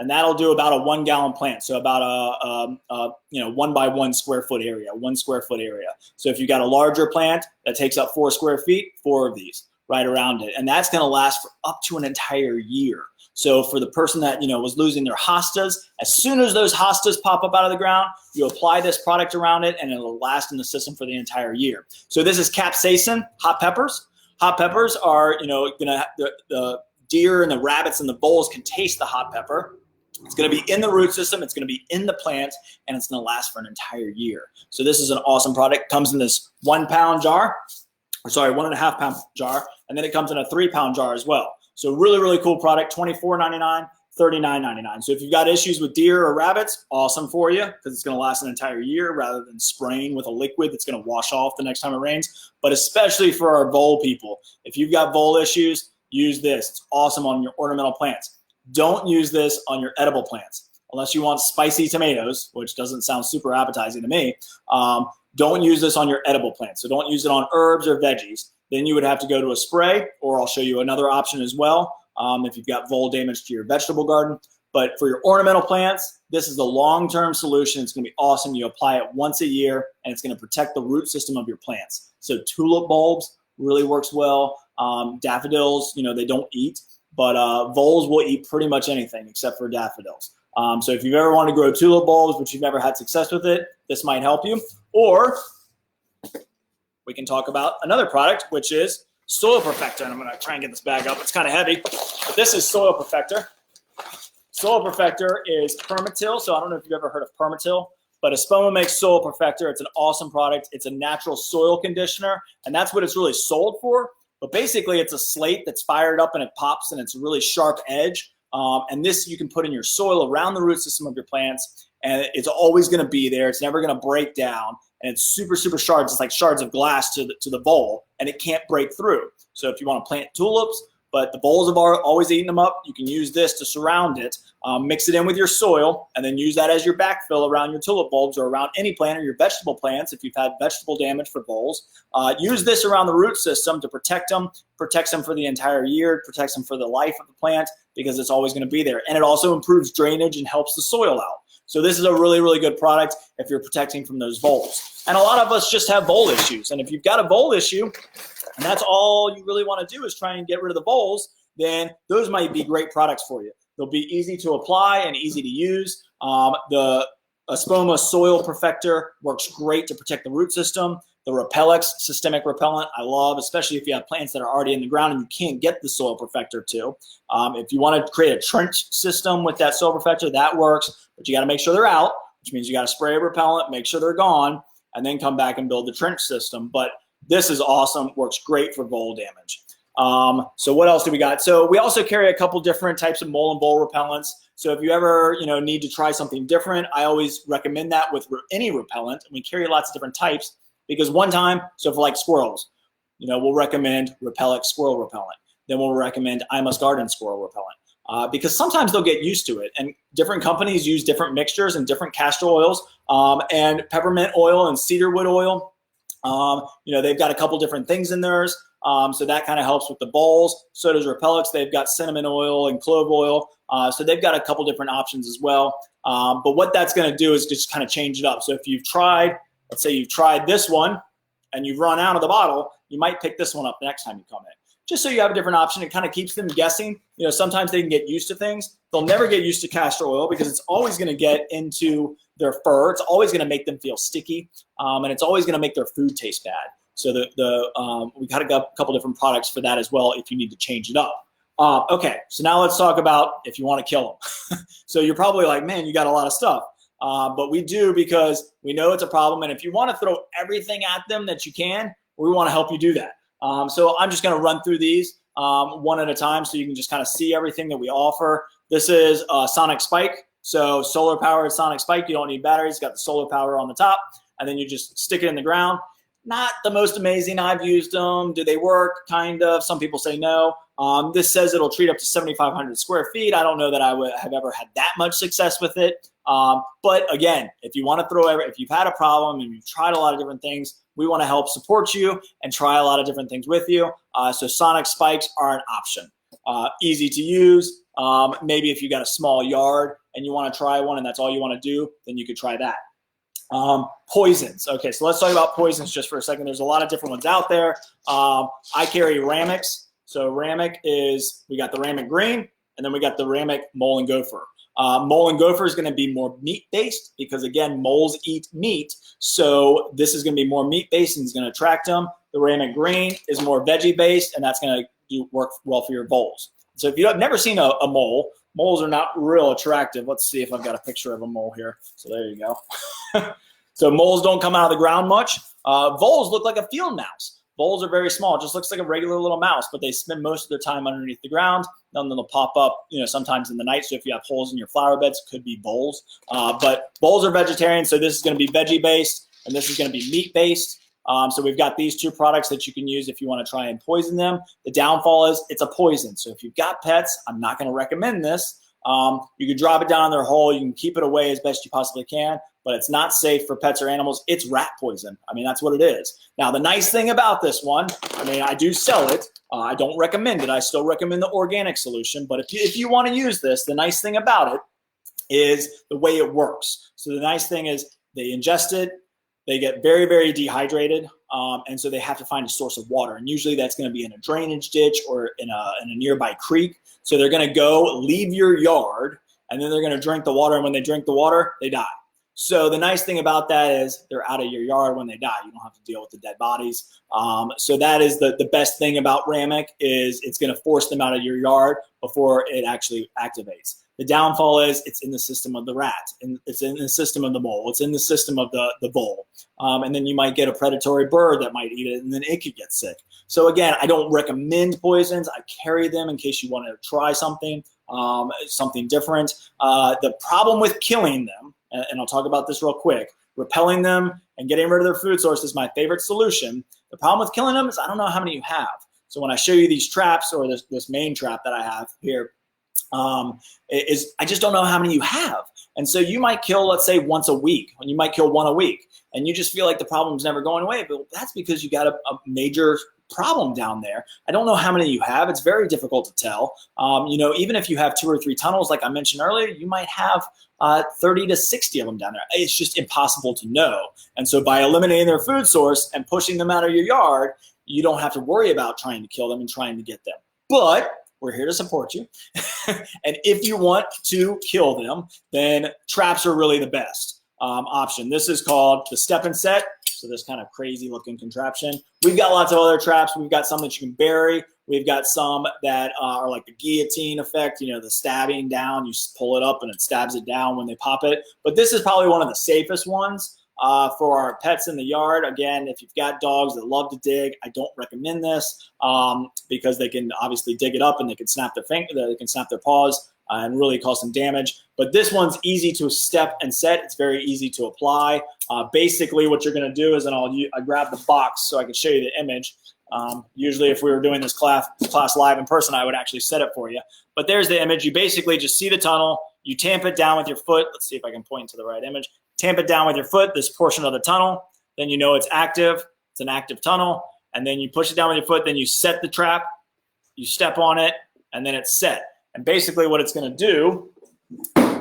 and that'll do about a 1 gallon plant. So about a 1 by 1 square foot area, 1 square foot area. So if you got a larger plant that takes up 4 square feet, 4 of these right around it. And that's going to last for up to an entire year. So for the person that, was losing their hostas, as soon as those hostas pop up out of the ground, you apply this product around it and it'll last in the system for the entire year. So this is capsaicin, hot peppers. Hot peppers are, the deer and the rabbits and the voles can taste the hot pepper. It's going to be in the root system. It's going to be in the plant, and it's going to last for an entire year. So this is an awesome product. Comes in this 1 pound jar, 1.5 pound jar, and then it comes in a 3 pound jar as well. So really, really cool product, $24.99, $39.99. So if you've got issues with deer or rabbits, awesome for you because it's going to last an entire year rather than spraying with a liquid that's going to wash off the next time it rains. But especially for our vole people, if you've got vole issues, use this. It's awesome on your ornamental plants. Don't use this on your edible plants unless you want spicy tomatoes, which doesn't sound super appetizing to me. Don't use this on your edible plants. So don't use it on herbs or veggies. Then you would have to go to a spray, or I'll show you another option as well if you've got vole damage to your vegetable garden. But for your ornamental plants, this is the long-term solution. It's going to be awesome. You apply it once a year, and it's going to protect the root system of your plants. So tulip bulbs really works well. Daffodils, they don't eat. But voles will eat pretty much anything except for daffodils. So if you've ever wanted to grow tulip bulbs, but you've never had success with it, this might help you. Or we can talk about another product, which is Soil Perfector. And I'm going to try and get this bag up. It's kind of heavy. But this is Soil Perfector. Soil Perfector is Permatil. So I don't know if you've ever heard of Permatil, but Espoma makes Soil Perfector. It's an awesome product. It's a natural soil conditioner, and that's what it's really sold for. But basically, it's a slate that's fired up and it pops and it's a really sharp edge. And this you can put in your soil around the root system of your plants, and it's always going to be there. It's never going to break down, and it's super, super shards. It's like shards of glass to the vole, and it can't break through. So if you want to plant tulips, but the voles are always eating them up. You can use this to surround it, mix it in with your soil, and then use that as your backfill around your tulip bulbs or around any plant or your vegetable plants if you've had vegetable damage for voles. Use this around the root system to protects them for the entire year, protects them for the life of the plant because it's always going to be there. And it also improves drainage and helps the soil out. So this is a really, really good product if you're protecting from those voles. And a lot of us just have vole issues. And if you've got a vole issue, and that's all you really want to do is try and get rid of the voles, then those might be great products for you. They'll be easy to apply and easy to use. The Espoma Soil Perfector works great to protect the root system. The Repellex systemic repellent I love, especially if you have plants that are already in the ground and you can't get the Soil Perfector to. If you want to create a trench system with that Soil Perfector, that works, but you got to make sure they're out, which means you got to spray a repellent, make sure they're gone, and then come back and build the trench system. But this is awesome, works great for vole damage. So what else do we got? So we also carry a couple different types of mole and vole repellents. So if you ever, need to try something different, I always recommend that with any repellent. And we carry lots of different types because one time, so for like squirrels, we'll recommend Repellex squirrel repellent. Then we'll recommend I Must Garden squirrel repellent because sometimes they'll get used to it. And different companies use different mixtures and different castor oils and peppermint oil and cedarwood oil. They've got a couple different things in theirs. So that kind of helps with the voles. So does Repellex. They've got cinnamon oil and clove oil. So they've got a couple different options as well. But what that's going to do is just kind of change it up. So if you've tried, let's say you've tried this one and you've run out of the bottle, you might pick this one up the next time you come in. Just so you have a different option. It kind of keeps them guessing. Sometimes they can get used to things. They'll never get used to castor oil because it's always going to get into their fur. It's always going to make them feel sticky. And it's always going to make their food taste bad. So we got a couple different products for that as well if you need to change it up. Okay, so now let's talk about if you want to kill them. So you're probably like, man, you got a lot of stuff. But we do because we know it's a problem. And if you want to throw everything at them that you can, we want to help you do that. So I'm just going to run through these one at a time so you can just kind of see everything that we offer. This is Sonic Spike. So solar powered Sonic Spike. You don't need batteries. It's got the solar power on the top. And then you just stick it in the ground. Not the most amazing. I've used them. Do they work? Kind of. Some people say no. This says it'll treat up to 7,500 square feet. I don't know that I would have ever had that much success with it. But again, if you want to if you've had a problem and you've tried a lot of different things, we want to help support you and try a lot of different things with you. So Sonic Spikes are an option. Easy to use. Maybe if you got a small yard and you want to try one and that's all you want to do, then you could try that. Poisons. Okay, so let's talk about poisons just for a second. There's a lot of different ones out there. I carry Ramics. So Ramic we got the Ramic Green, and then we got the Ramic Mole and Gopher. Mole and Gopher is going to be more meat-based because, again, moles eat meat. So this is going to be more meat-based and it's going to attract them. The Ramic Green is more veggie-based, and that's going to work well for your voles. So if you have never seen a mole, moles are not real attractive. Let's see if I've got a picture of a mole here. So there you go. So moles don't come out of the ground much. Voles look like a field mouse. Voles are very small. It just looks like a regular little mouse, but they spend most of their time underneath the ground. Then they'll pop up, sometimes in the night. So if you have holes in your flower beds, it could be voles. But voles are vegetarian, so this is going to be veggie-based, and this is going to be meat-based. So we've got these two products that you can use if you want to try and poison them. The downfall is it's a poison. So if you've got pets, I'm not going to recommend this. You can drop it down in their hole. You can keep it away as best you possibly can, but it's not safe for pets or animals. It's rat poison. I mean, that's what it is. Now, the nice thing about this one, I do sell it. I don't recommend it. I still recommend the organic solution. But if you want to use this, the nice thing about it is the way it works. So the nice thing is they ingest it. They get very, very dehydrated, and so they have to find a source of water. And usually that's going to be in a drainage ditch or in a nearby creek. So they're going to go leave your yard, and then they're going to drink the water. And when they drink the water, they die. So the nice thing about that is they're out of your yard when they die. You don't have to deal with the dead bodies. So that is the best thing about Ramic is it's going to force them out of your yard before it actually activates. The downfall is it's in the system of the rat, and it's in the system of the mole, it's in the system of the vole. And then you might get a predatory bird that might eat it, and then it could get sick. So again, I don't recommend poisons. I carry them in case you want to try something different. The problem with killing them, and I'll talk about this real quick, repelling them and getting rid of their food source is my favorite solution. The problem with killing them is I don't know how many you have. So when I show you these traps, or this main trap that I have here, I just don't know how many you have. And so you might kill, let's say, once a week, and you might kill one a week, and you just feel like the problem's never going away. But that's because you got a major problem down there. I don't know how many you have. It's very difficult to tell. Even if you have 2 or 3 tunnels, like I mentioned earlier, you might have 30 to 60 of them down there. It's just impossible to know. And so by eliminating their food source and pushing them out of your yard, you don't have to worry about trying to kill them and trying to get them. But we're here to support you. And if you want to kill them, then traps are really the best option. This is called the step and set. So this kind of crazy looking contraption. We've got lots of other traps. We've got some that you can bury. We've got some that are like the guillotine effect, the stabbing down. You pull it up and it stabs it down when they pop it. But this is probably one of the safest ones for our pets in the yard. Again, if you've got dogs that love to dig, I don't recommend this because they can obviously dig it up and they can snap their paws and really cause some damage. But this one's easy to step and set. It's very easy to apply. Basically, what you're going to do is, and I grab the box so I can show you the image. Usually, if we were doing this class live in person, I would actually set it for you. But there's the image. You basically just see the tunnel. You tamp it down with your foot. Let's see if I can point to the right image. Tamp it down with your foot, this portion of the tunnel. Then you know it's active. It's an active tunnel. And then you push it down with your foot. Then you set the trap. You step on it, and then it's set. And basically what it's going to do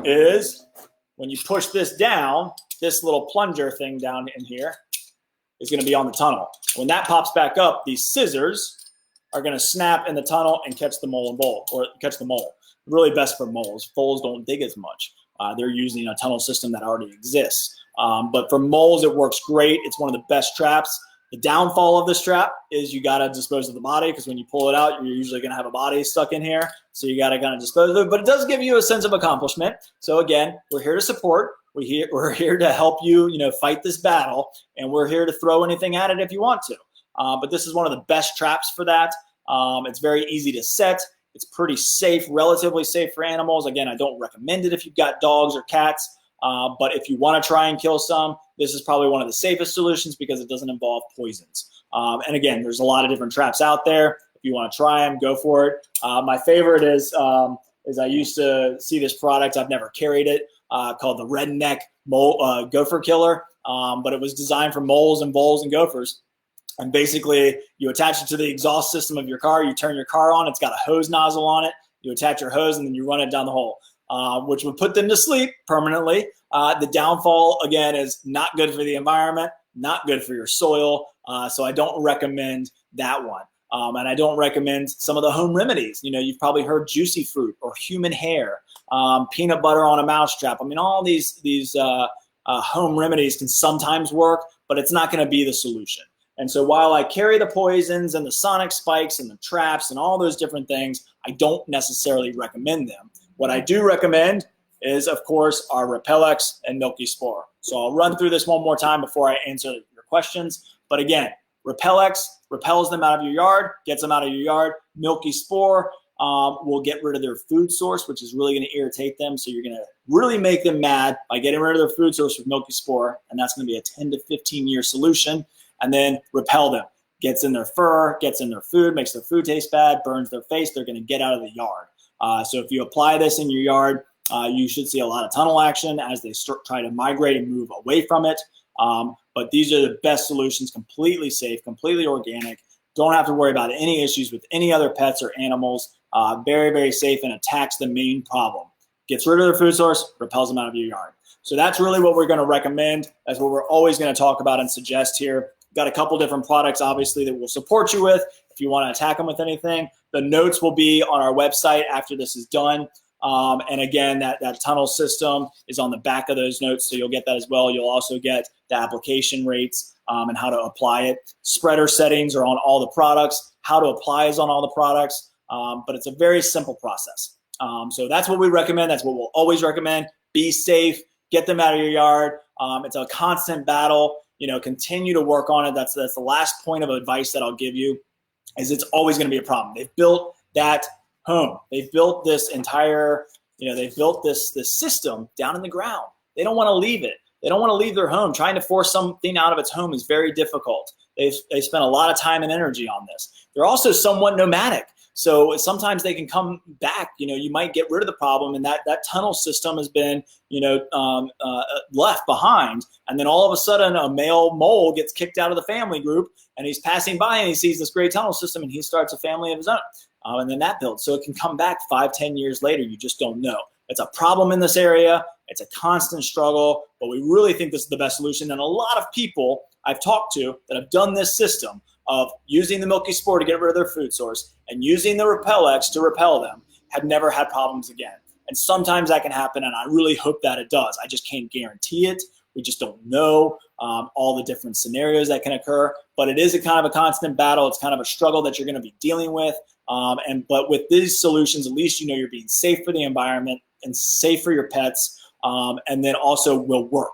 is when you push this down, this little plunger thing down in here is going to be on the tunnel. When that pops back up, these scissors are going to snap in the tunnel and catch the mole, or catch the mole. Really best for moles. Voles don't dig as much. They're using a tunnel system that already exists. But for moles, it works great. It's one of the best traps. The downfall of this trap is you got to dispose of the body, because when you pull it out, you're usually going to have a body stuck in here. So you got to kind of dispose of it. But it does give you a sense of accomplishment. So again, we're here to support. We're here to help you, fight this battle. And we're here to throw anything at it if you want to. But this is one of the best traps for that. It's very easy to set. It's pretty safe, relatively safe for animals. Again, I don't recommend it if you've got dogs or cats. But if you want to try and kill some, this is probably one of the safest solutions because it doesn't involve poisons. And again, there's a lot of different traps out there. If you want to try them, go for it. My favorite is I used to see this product. I've never carried it, called the redneck gopher killer. But it was designed for moles and voles and gophers. And basically, you attach it to the exhaust system of your car. You turn your car on. It's got a hose nozzle on it. You attach your hose, and then you run it down the hole. Which would put them to sleep permanently. The downfall, again, is not good for the environment, not good for your soil. So I don't recommend that one. And I don't recommend some of the home remedies. You've probably heard juicy fruit or human hair, peanut butter on a mousetrap. I mean, all these home remedies can sometimes work, but it's not going to be the solution. And so while I carry the poisons and the sonic spikes and the traps and all those different things, I don't necessarily recommend them. What I do recommend is, of course, our Repellex and Milky Spore. So I'll run through this one more time before I answer your questions. But again, Repellex repels them out of your yard, gets them out of your yard. Milky Spore will get rid of their food source, which is really going to irritate them. So you're going to really make them mad by getting rid of their food source with Milky Spore. And that's going to be a 10 to 15 year solution. And then repel them. Gets in their fur, gets in their food, makes their food taste bad, burns their face. They're going to get out of the yard. So if you apply this in your yard, you should see a lot of tunnel action as they try to migrate and move away from it. But these are the best solutions, completely safe, completely organic. Don't have to worry about any issues with any other pets or animals. Very, very safe, and attacks the main problem. Gets rid of their food source, repels them out of your yard. So that's really what we're going to recommend. That's what we're always going to talk about and suggest here. Got a couple different products, obviously, that we'll support you with if you want to attack them with anything. The notes will be on our website after this is done. And again, that tunnel system is on the back of those notes, so you'll get that as well. You'll also get the application rates and how to apply it. Spreader settings are on all the products. How to apply is on all the products. But it's a very simple process. So that's what we recommend. That's what we'll always recommend. Be safe. Get them out of your yard. It's a constant battle. Continue to work on it. That's the last point of advice that I'll give you, is it's always going to be a problem. They've built that home. They've built this entire, they've built this system down in the ground. They don't want to leave it. They don't want to leave their home. Trying to force something out of its home is very difficult. They spent a lot of time and energy on this. They're also somewhat nomadic. So sometimes they can come back. You might get rid of the problem, and that tunnel system has been, left behind. And then all of a sudden, a male mole gets kicked out of the family group, and he's passing by and he sees this great tunnel system, and he starts a family of his own. And then that builds. So it can come back 5-10 years later. You just don't know. It's a problem in this area. It's a constant struggle, but we really think this is the best solution. And a lot of people I've talked to that have done this system of using the milky spore to get rid of their food source and using the Repel-X to repel them have never had problems again. And sometimes that can happen, and I really hope that it does. I just can't guarantee it. We just don't know all the different scenarios that can occur, but it is a kind of a constant battle. It's kind of a struggle that you're going to be dealing with. But with these solutions, at least you're being safe for the environment and safe for your pets, and then also will work.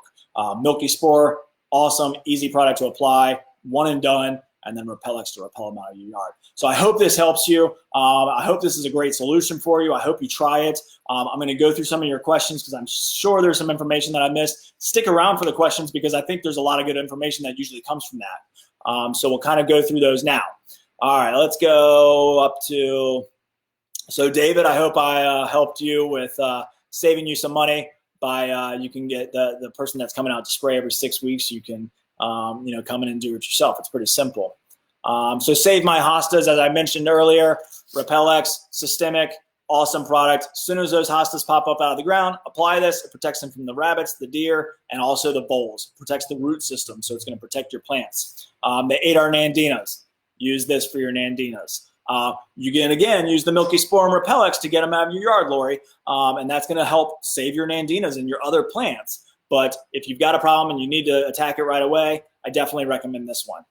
Milky spore, awesome, easy product to apply, one and done, and then Repel-X to repel them out of your yard. So I hope this helps you. I hope this is a great solution for you. I hope you try it. I'm going to go through some of your questions because I'm sure there's some information that I missed. Stick around for the questions because I think there's a lot of good information that usually comes from that. So we'll kind of go through those now. All right, let's go up to, so David, I hope I helped you with saving you some money by, you can get the person that's coming out to spray every 6 weeks, you can come in and do it yourself. It's pretty simple. So Save My Hostas, as I mentioned earlier, Repel-X, systemic, awesome product. As soon as those hostas pop up out of the ground, apply this. It protects them from the rabbits, the deer, and also the voles. It protects the root system, so it's going to protect your plants. They ate our Nandinas. Use this for your Nandinas. You can, again, use the milky spore and Repel-X to get them out of your yard, Lori, and that's going to help save your Nandinas and your other plants. But if you've got a problem and you need to attack it right away, I definitely recommend this one.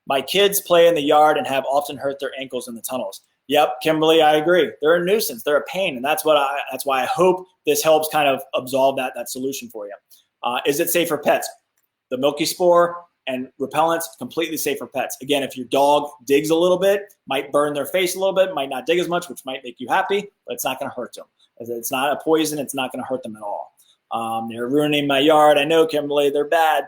My kids play in the yard and have often hurt their ankles in the tunnels. Yep, Kimberly, I agree. They're a nuisance. They're a pain, and that's why I hope this helps kind of absolve that solution for you. Is it safe for pets? The milky spore and repellents, completely safe for pets. Again, if your dog digs a little bit, might burn their face a little bit, might not dig as much, which might make you happy, but it's not going to hurt them. It's not a poison. It's not going to hurt them at all. They're ruining my yard. I know, Kimberly, they're bad.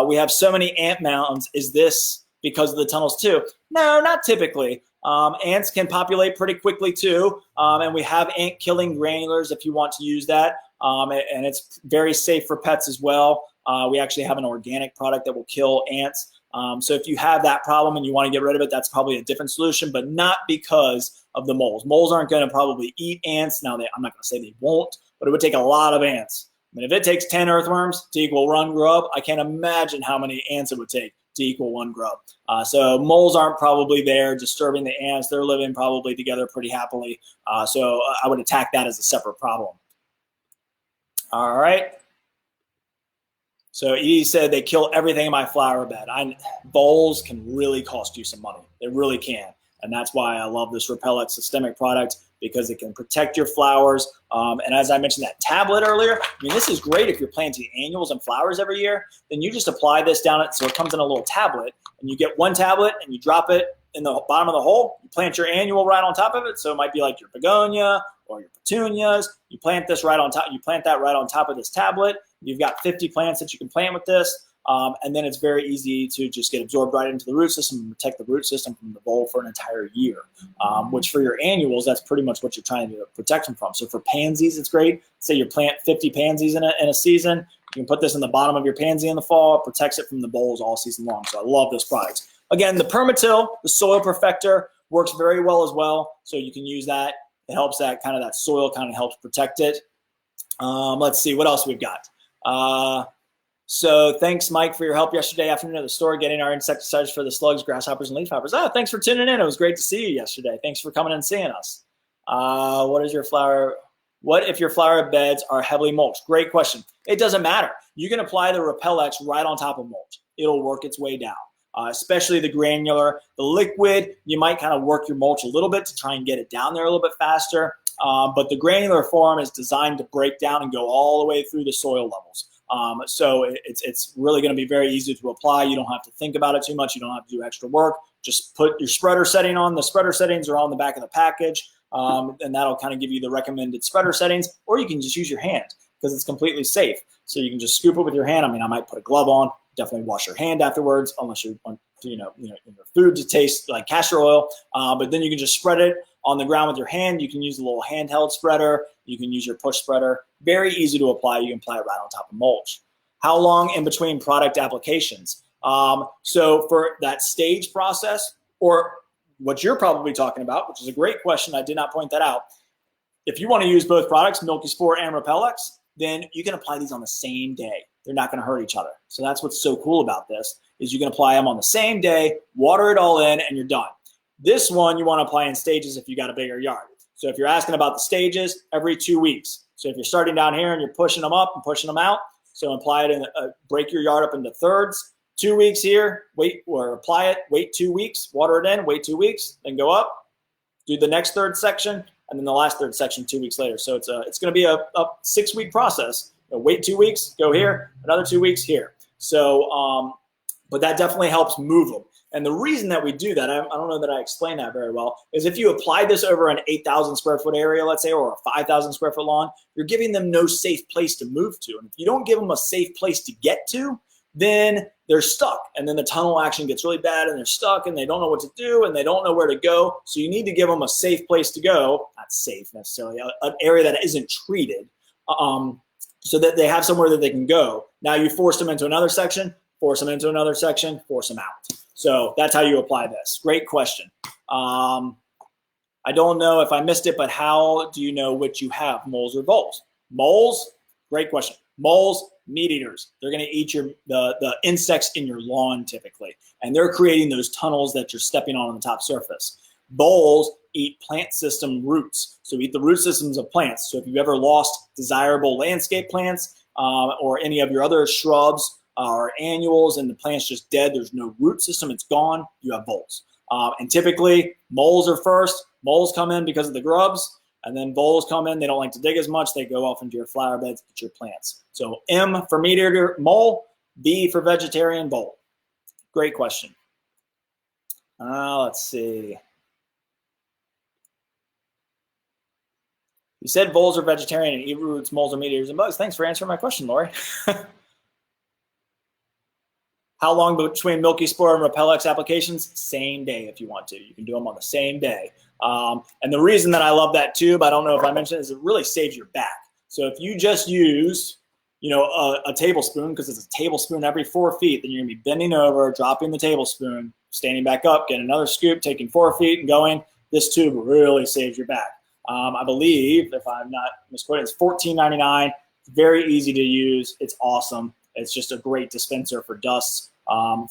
We have so many ant mounds. Is this because of the tunnels too? No, not typically. Ants can populate pretty quickly too. And we have ant killing granulars if you want to use that. And it's very safe for pets as well. We actually have an organic product that will kill ants. So if you have that problem and you want to get rid of it, that's probably a different solution, but not because of the moles. Moles aren't going to probably eat ants. Now, I'm not going to say they won't, but it would take a lot of ants. I mean, if it takes 10 earthworms to equal one grub, I can't imagine how many ants it would take to equal one grub. So moles aren't probably there disturbing the ants. They're living probably together pretty happily. So I would attack that as a separate problem. All right. So Edie said they kill everything in my flower bed. Voles can really cost you some money. They really can. And that's why I love this Repel-X systemic product, because it can protect your flowers. And as I mentioned that tablet earlier, I mean, this is great if you're planting annuals and flowers every year. Then you just apply this down it, so it comes in a little tablet, and you get one tablet and you drop it in the bottom of the hole. You plant your annual right on top of it. So it might be like your begonia or your petunias. You plant this right on top. You plant that right on top of this tablet. You've got 50 plants that you can plant with this. And then it's very easy to just get absorbed right into the root system and protect the root system from the vole for an entire year, which for your annuals, that's pretty much what you're trying to protect them from. So for pansies, it's great. Say you plant 50 pansies in a season. You can put this in the bottom of your pansy in the fall. It protects it from the voles all season long. So I love this product. Again, the Permatil, the soil perfector, works very well as well. So you can use that. It helps that soil kind of helps protect it. Let's see what else we've got. So thanks, Mike, for your help yesterday afternoon at the store getting our insecticides for the slugs, grasshoppers, and leafhoppers. Oh, thanks for tuning in. It was great to see you yesterday. Thanks for coming and seeing us. What if your flower beds are heavily mulched? Great question. It doesn't matter. You can apply the Repel-X right on top of mulch. It'll work its way down, especially the granular. The liquid, you might kind of work your mulch a little bit to try and get it down there a little bit faster. But the granular form is designed to break down and go all the way through the soil levels. So it's really going to be very easy to apply. You don't have to think about it too much. You don't have to do extra work. Just put your spreader setting on. The spreader settings are on the back of the package, and that'll kind of give you the recommended spreader settings. Or you can just use your hand because it's completely safe. So you can just scoop it with your hand. I mean, I might put a glove on. Definitely wash your hand afterwards, unless you're your food to taste like castor oil. But then you can just spread it on the ground with your hand. You can use a little handheld spreader. You can use your push spreader. Very easy to apply. You can apply it right on top of mulch. How long in between product applications? So for that stage process, or what you're probably talking about, which is a great question, I did not point that out. If you want to use both products, Milky Spore and Repellex, then you can apply these on the same day. They're not going to hurt each other. So that's what's so cool about this, is you can apply them on the same day, water it all in, and you're done. This one you want to apply in stages if you got a bigger yard. So if you're asking about the stages, every 2 weeks. So if you're starting down here and you're pushing them up and pushing them out, so apply it in, break your yard up into thirds. 2 weeks here, wait, or apply it, wait 2 weeks, water it in, wait 2 weeks, then go up, do the next third section, and then the last third section 2 weeks later. So it's going to be a 6 week process. Wait 2 weeks, go here, another 2 weeks here. So, but that definitely helps move them. And the reason that we do that, I don't know that I explained that very well, is if you apply this over an 8,000 square foot area, let's say, or a 5,000 square foot lawn, you're giving them no safe place to move to. And if you don't give them a safe place to get to, then they're stuck. And then the tunnel action gets really bad and they're stuck and they don't know what to do and they don't know where to go. So you need to give them a safe place to go, not safe necessarily, an area that isn't treated, so that they have somewhere that they can go. Now you force them into another section, force them into another section, force them out. So that's how you apply this. Great question. I don't know if I missed it, but how do you know which you have, moles or voles? Moles, great question. Moles, meat eaters. They're going to eat the insects in your lawn typically, and they're creating those tunnels that you're stepping on the top surface. Voles eat plant system roots, so eat the root systems of plants. So if you've ever lost desirable landscape plants or any of your other shrubs or annuals and the plant's just dead, there's no root system, it's gone, you have voles. And typically moles are first. Moles come in because of the grubs, and then voles come in. They don't like to dig as much. They go off into your flower beds, get your plants. So M for meat eater, mole, V for vegetarian, vole. Great question. Let's see. You said voles are vegetarian and eat roots, moles are meat eaters and bugs. Thanks for answering my question, Lori. How long between Milky Spore and Repellex applications? Same day if you want to. You can do them on the same day. And the reason that I love that tube, I don't know if I mentioned it, is it really saves your back. So if you just use, a tablespoon, because it's a tablespoon every 4 feet, then you're gonna be bending over, dropping the tablespoon, standing back up, getting another scoop, taking 4 feet and going. This tube really saves your back. I believe, if I'm not misquoting, it's $14.99. It's very easy to use. It's awesome. It's just a great dispenser for dusts,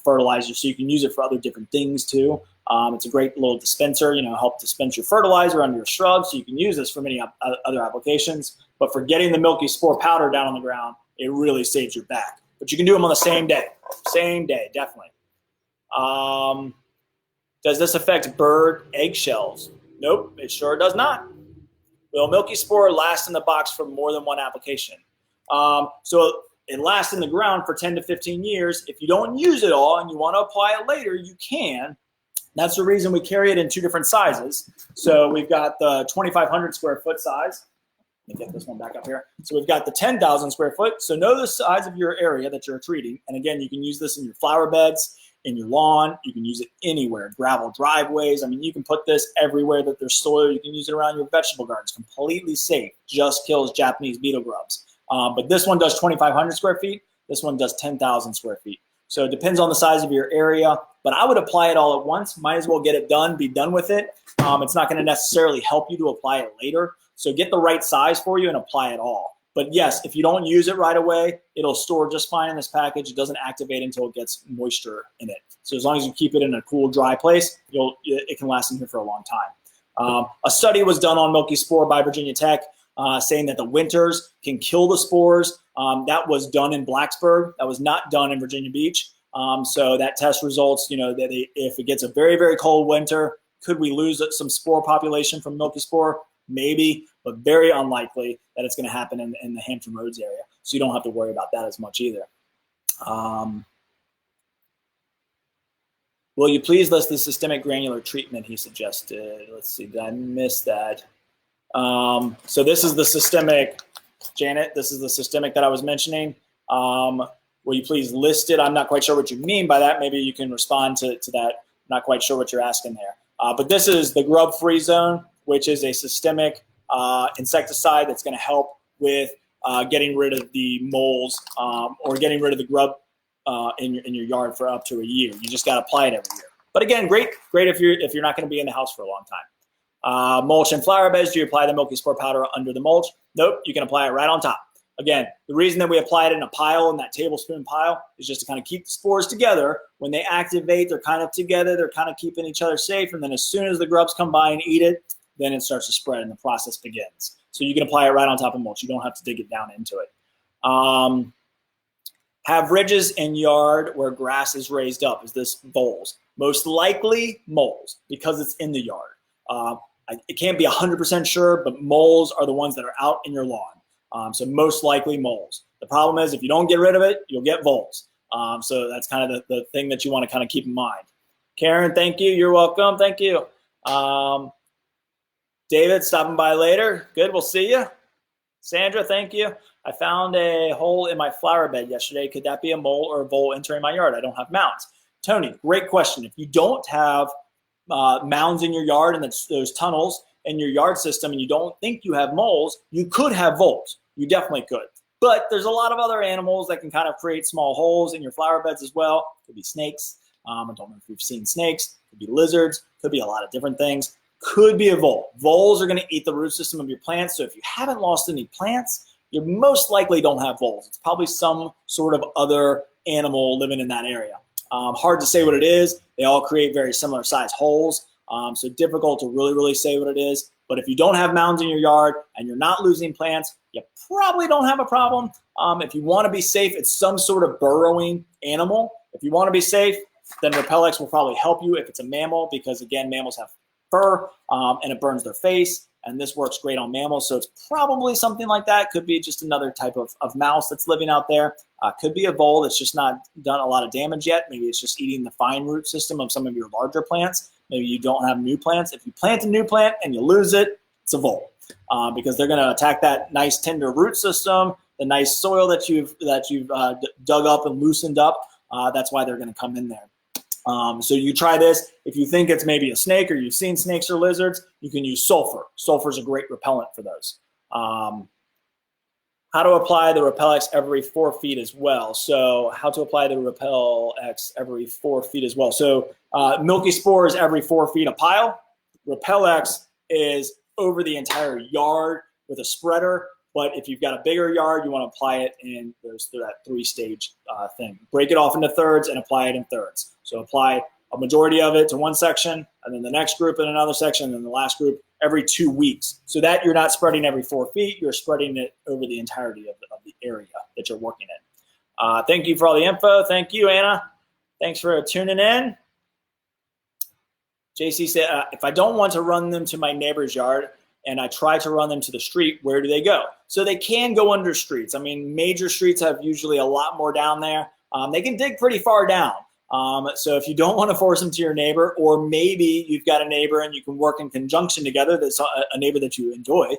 fertilizer, so you can use it for other different things too. It's a great little dispenser, help dispense your fertilizer under your shrubs, so you can use this for many other applications. But for getting the Milky Spore powder down on the ground, it really saves your back. But you can do them on the same day. Same day, definitely. Does this affect bird eggshells? Nope, it sure does not. Will Milky Spore last in the box for more than one application? So it lasts in the ground for 10 to 15 years. If you don't use it all and you want to apply it later, you can. That's the reason we carry it in 2 different sizes. So we've got the 2,500 square foot size. Let me get this one back up here. So we've got the 10,000 square foot. So know the size of your area that you're treating. And again, you can use this in your flower beds, in your lawn. You can use it anywhere, gravel driveways. I mean, you can put this everywhere that there's soil. You can use it around your vegetable gardens. Completely safe. Just kills Japanese beetle grubs. But this one does 2,500 square feet. This one does 10,000 square feet. So it depends on the size of your area. But I would apply it all at once. Might as well get it done, be done with it. It's not going to necessarily help you to apply it later. So get the right size for you and apply it all. But yes, if you don't use it right away, it'll store just fine in this package. It doesn't activate until it gets moisture in it. So as long as you keep it in a cool, dry place, it can last in here for a long time. A study was done on Milky Spore by Virginia Tech, saying that the winters can kill the spores. That was done in Blacksburg. That was not done in Virginia Beach. So that test results, that if it gets a very, very cold winter, could we lose some spore population from Milky Spore? Maybe, but very unlikely that it's going to happen in the Hampton Roads area. So you don't have to worry about that as much either. Will you please list the systemic granular treatment he suggested? Let's see, did I miss that? So this is the systemic, Janet, this is the systemic that I was mentioning. will you please list it? I'm not quite sure what you mean by that. Maybe you can respond to that. Not quite sure what you're asking there. But this is the grub-free zone, which is a systemic insecticide that's going to help with getting rid of the moles or getting rid of the grub in your yard for up to a year. You just got to apply it every year. But again, great if you're not going to be in the house for a long time. Mulch and flower beds. Do you apply the milky spore powder under the mulch? Nope. You can apply it right on top. Again, the reason that we apply it in a pile, in that tablespoon pile, is just to kind of keep the spores together. When they activate, they're kind of together. They're kind of keeping each other safe. And then as soon as the grubs come by and eat it, then it starts to spread and the process begins. So you can apply it right on top of mulch. You don't have to dig it down into it. Have ridges in yard where grass is raised up. Is this voles? Most likely moles because it's in the yard. It can't be 100% sure, but moles are the ones that are out in your lawn. So most likely moles. The problem is if you don't get rid of it, you'll get voles. So that's kind of the thing that you want to kind of keep in mind. Karen, thank you. You're welcome. Thank you. David, stopping by later. Good. We'll see you. Sandra, thank you. I found a hole in my flower bed yesterday. Could that be a mole or a vole entering my yard? I don't have mounds. Tony, great question. If you don't have mounds in your yard and those tunnels in your yard system and you don't think you have moles, you could have voles. You definitely could. But there's a lot of other animals that can kind of create small holes in your flower beds as well. Could be snakes. I don't know if you've seen snakes. Could be lizards. Could be a lot of different things. Could be a vole. Voles are going to eat the root system of your plants. So if you haven't lost any plants, you most likely don't have voles. It's probably some sort of other animal living in that area. Hard to say what it is. They all create very similar size holes. So difficult to really say what it is. But if you don't have mounds in your yard and you're not losing plants, you probably don't have a problem. If you want to be safe, it's some sort of burrowing animal. If you want to be safe, then Repellex will probably help you if it's a mammal because, again, mammals have fur and it burns their face. And this works great on mammals. So it's probably something like that. Could be just another type of mouse that's living out there. Could be a vole that's just not done a lot of damage yet. Maybe it's just eating the fine root system of some of your larger plants. Maybe you don't have new plants. If you plant a new plant and you lose it, it's a vole because they're going to attack that nice tender root system, the nice soil that you've dug up and loosened up. That's why they're going to come in there. So you try this. If you think it's maybe a snake or you've seen snakes or lizards, you can use sulfur. Sulfur is a great repellent for those. How to apply the Repellex every 4 feet as well. So how to apply the Repellex every 4 feet as well. So milky spores every 4 feet a pile. Repellex is over the entire yard with a spreader. But if you've got a bigger yard, you want to apply it in that 3-stage thing. Break it off into thirds and apply it in thirds. So apply a majority of it to one section, and then the next group in another section, and then the last group every 2 weeks. So that you're not spreading every 4 feet, you're spreading it over the entirety of the area that you're working in. Thank you for all the info. Thank you, Anna. Thanks for tuning in. JC said, if I don't want to run them to my neighbor's yard, and I try to run them to the street, where do they go? So they can go under streets. I mean, major streets have usually a lot more down there. They can dig pretty far down. So if you don't want to force them to your neighbor, or maybe you've got a neighbor and you can work in conjunction together, that's a neighbor that you enjoy,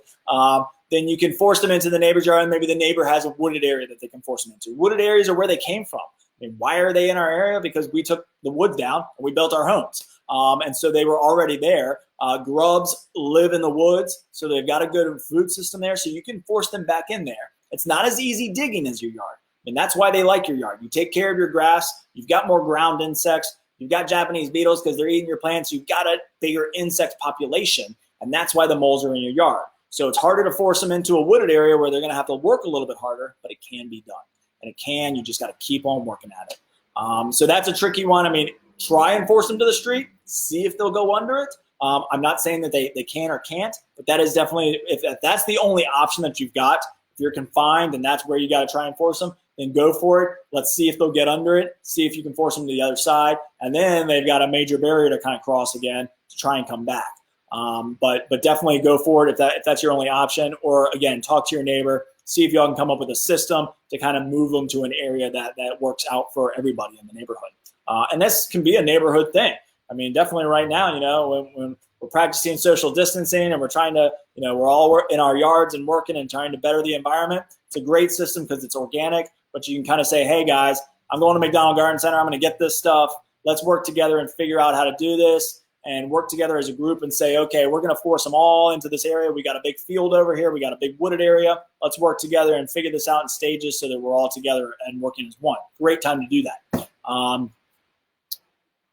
then you can force them into the neighbor's yard, and maybe the neighbor has a wooded area that they can force them into. Wooded areas are where they came from. I mean, why are they in our area? Because we took the woods down and we built our homes. And so they were already there. Grubs live in the woods, so they've got a good food system there, so you can force them back in there. It's not as easy digging as your yard, and that's why they like your yard. You take care of your grass, you've got more ground insects, you've got Japanese beetles because they're eating your plants, you've got a bigger insect population, and that's why the moles are in your yard. So it's harder to force them into a wooded area where they're going to have to work a little bit harder, but it can be done. And it can, you just got to keep on working at it. So that's a tricky one. I mean, try and force them to the street, see if they'll go under it. I'm not saying that they can or can't, but that is definitely, if that's the only option that you've got, if you're confined and that's where you got to try and force them, then go for it. Let's see if they'll get under it, see if you can force them to the other side, and then they've got a major barrier to kind of cross again to try and come back. But definitely go for it if that's your only option, or again, talk to your neighbor, see if y'all can come up with a system to kind of move them to an area that works out for everybody in the neighborhood. And this can be a neighborhood thing. I mean, definitely right now, when we're practicing social distancing and we're trying to, we're all in our yards and working and trying to better the environment. It's a great system because it's organic. but you can kind of say, hey guys, I'm going to McDonald Garden Center. I'm going to get this stuff. Let's work together and figure out how to do this and work together as a group and say, okay, we're going to force them all into this area. We got a big field over here. We got a big wooded area. Let's work together and figure this out in stages so that we're all together and working as one. Great time to do that.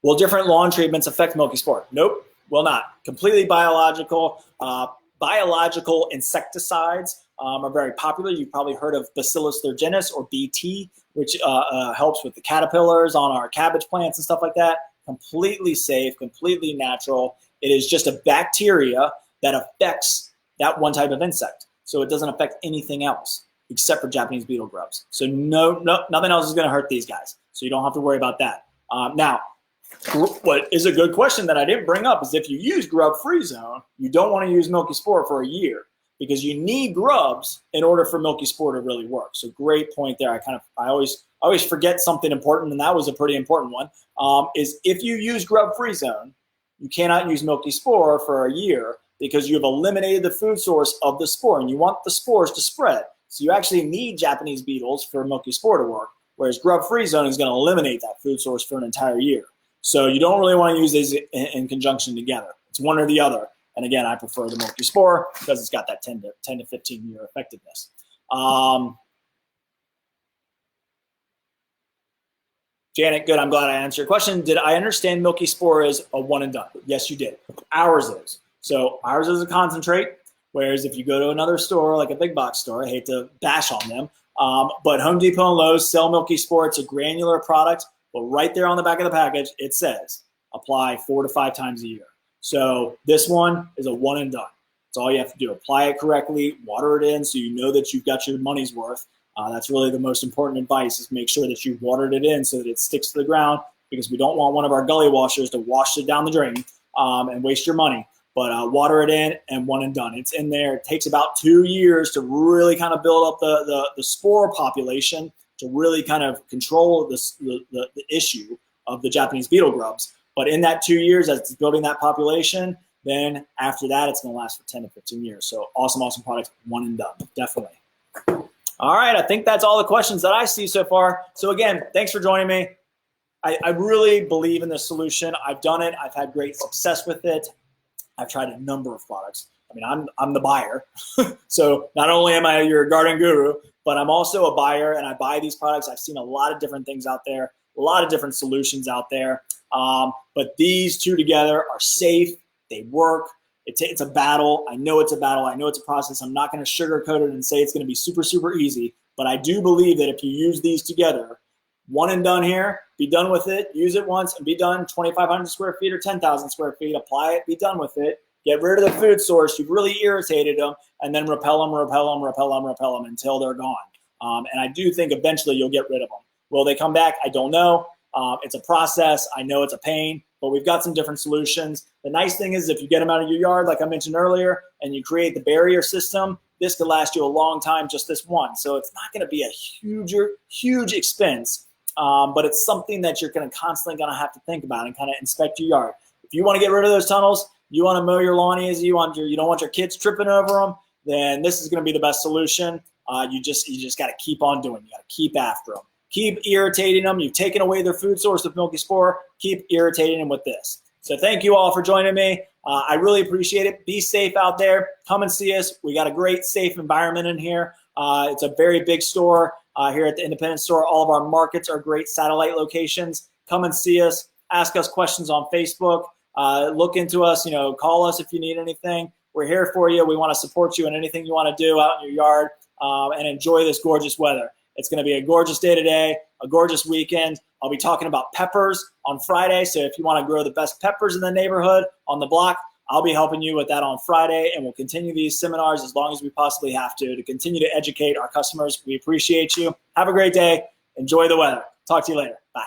Will different lawn treatments affect milky spore? Nope, will not. Completely biological. Biological insecticides are very popular. You've probably heard of Bacillus thuringiensis or BT, which helps with the caterpillars on our cabbage plants and stuff like that. Completely safe, completely natural. It is just a bacteria that affects that one type of insect. So it doesn't affect anything else except for Japanese beetle grubs. So nothing else is going to hurt these guys. So you don't have to worry about that. Now, what is a good question that I didn't bring up is if you use grub-free zone, you don't want to use milky spore for a year because you need grubs in order for milky spore to really work. So great point there. I always forget something important, and that was a pretty important one, is if you use grub-free zone, you cannot use milky spore for a year because you have eliminated the food source of the spore, and you want the spores to spread. So you actually need Japanese beetles for milky spore to work, whereas grub-free zone is going to eliminate that food source for an entire year. So you don't really want to use these in conjunction together. It's one or the other. And again, I prefer the milky spore because it's got that 10 to 15 year effectiveness. Janet, good. I'm glad I answered your question. Did I understand milky spore is a one and done? Yes, you did. Ours is. So ours is a concentrate, whereas if you go to another store, like a big box store, I hate to bash on them, but Home Depot and Lowe's sell milky spore. It's a granular product, but right there on the back of the package, it says apply 4 to 5 times a year. So this one is a one and done. That's all you have to do. Apply it correctly, water it in so you know that you've got your money's worth. That's really the most important advice is make sure that you've watered it in so that it sticks to the ground because we don't want one of our gully washers to wash it down the drain and waste your money. But water it in and one and done. It's in there. It takes about 2 years to really kind of build up the spore population to really kind of control the issue of the Japanese beetle grubs. But in that 2 years, as it's building that population, then after that, it's going to last for 10 to 15 years. So awesome, awesome product, one and done, definitely. All right, I think that's all the questions that I see so far. So again, thanks for joining me. I really believe in this solution. I've done it. I've had great success with it. I've tried a number of products. I mean, I'm the buyer. So not only am I your garden guru, but I'm also a buyer and I buy these products. I've seen a lot of different things out there, a lot of different solutions out there. But these two together are safe. They work. It's a battle. I know it's a battle. I know it's a process. I'm not going to sugarcoat it and say it's going to be super, super easy. But I do believe that if you use these together, one and done here, be done with it, use it once and be done, 2,500 square feet or 10,000 square feet, apply it, be done with it, get rid of the food source. You've really irritated them, and then repel them until they're gone. And I do think eventually you'll get rid of them. Will they come back? I don't know. It's a process. I know it's a pain, but we've got some different solutions. The nice thing is if you get them out of your yard, like I mentioned earlier, and you create the barrier system, this could last you a long time, just this one. So it's not going to be a huge expense, but it's something that you're constantly going to have to think about and kind of inspect your yard. If you want to get rid of those tunnels, you want to mow your lawn easy, you don't want your kids tripping over them, then this is going to be the best solution. You just got to keep on doing it. You got to keep after them. Keep irritating them. You've taken away their food source with milky spore. Keep irritating them with this. So thank you all for joining me. I really appreciate it. Be safe out there. Come and see us. We got a great, safe environment in here. It's a very big store here at the Independent Store. All of our markets are great satellite locations. Come and see us. Ask us questions on Facebook. Look into us. Call us if you need anything. We're here for you. We want to support you in anything you want to do out in your yard and enjoy this gorgeous weather. It's going to be a gorgeous day today, a gorgeous weekend. I'll be talking about peppers on Friday. So if you want to grow the best peppers in the neighborhood on the block, I'll be helping you with that on Friday. And we'll continue these seminars as long as we possibly have to continue to educate our customers. We appreciate you. Have a great day. Enjoy the weather. Talk to you later. Bye.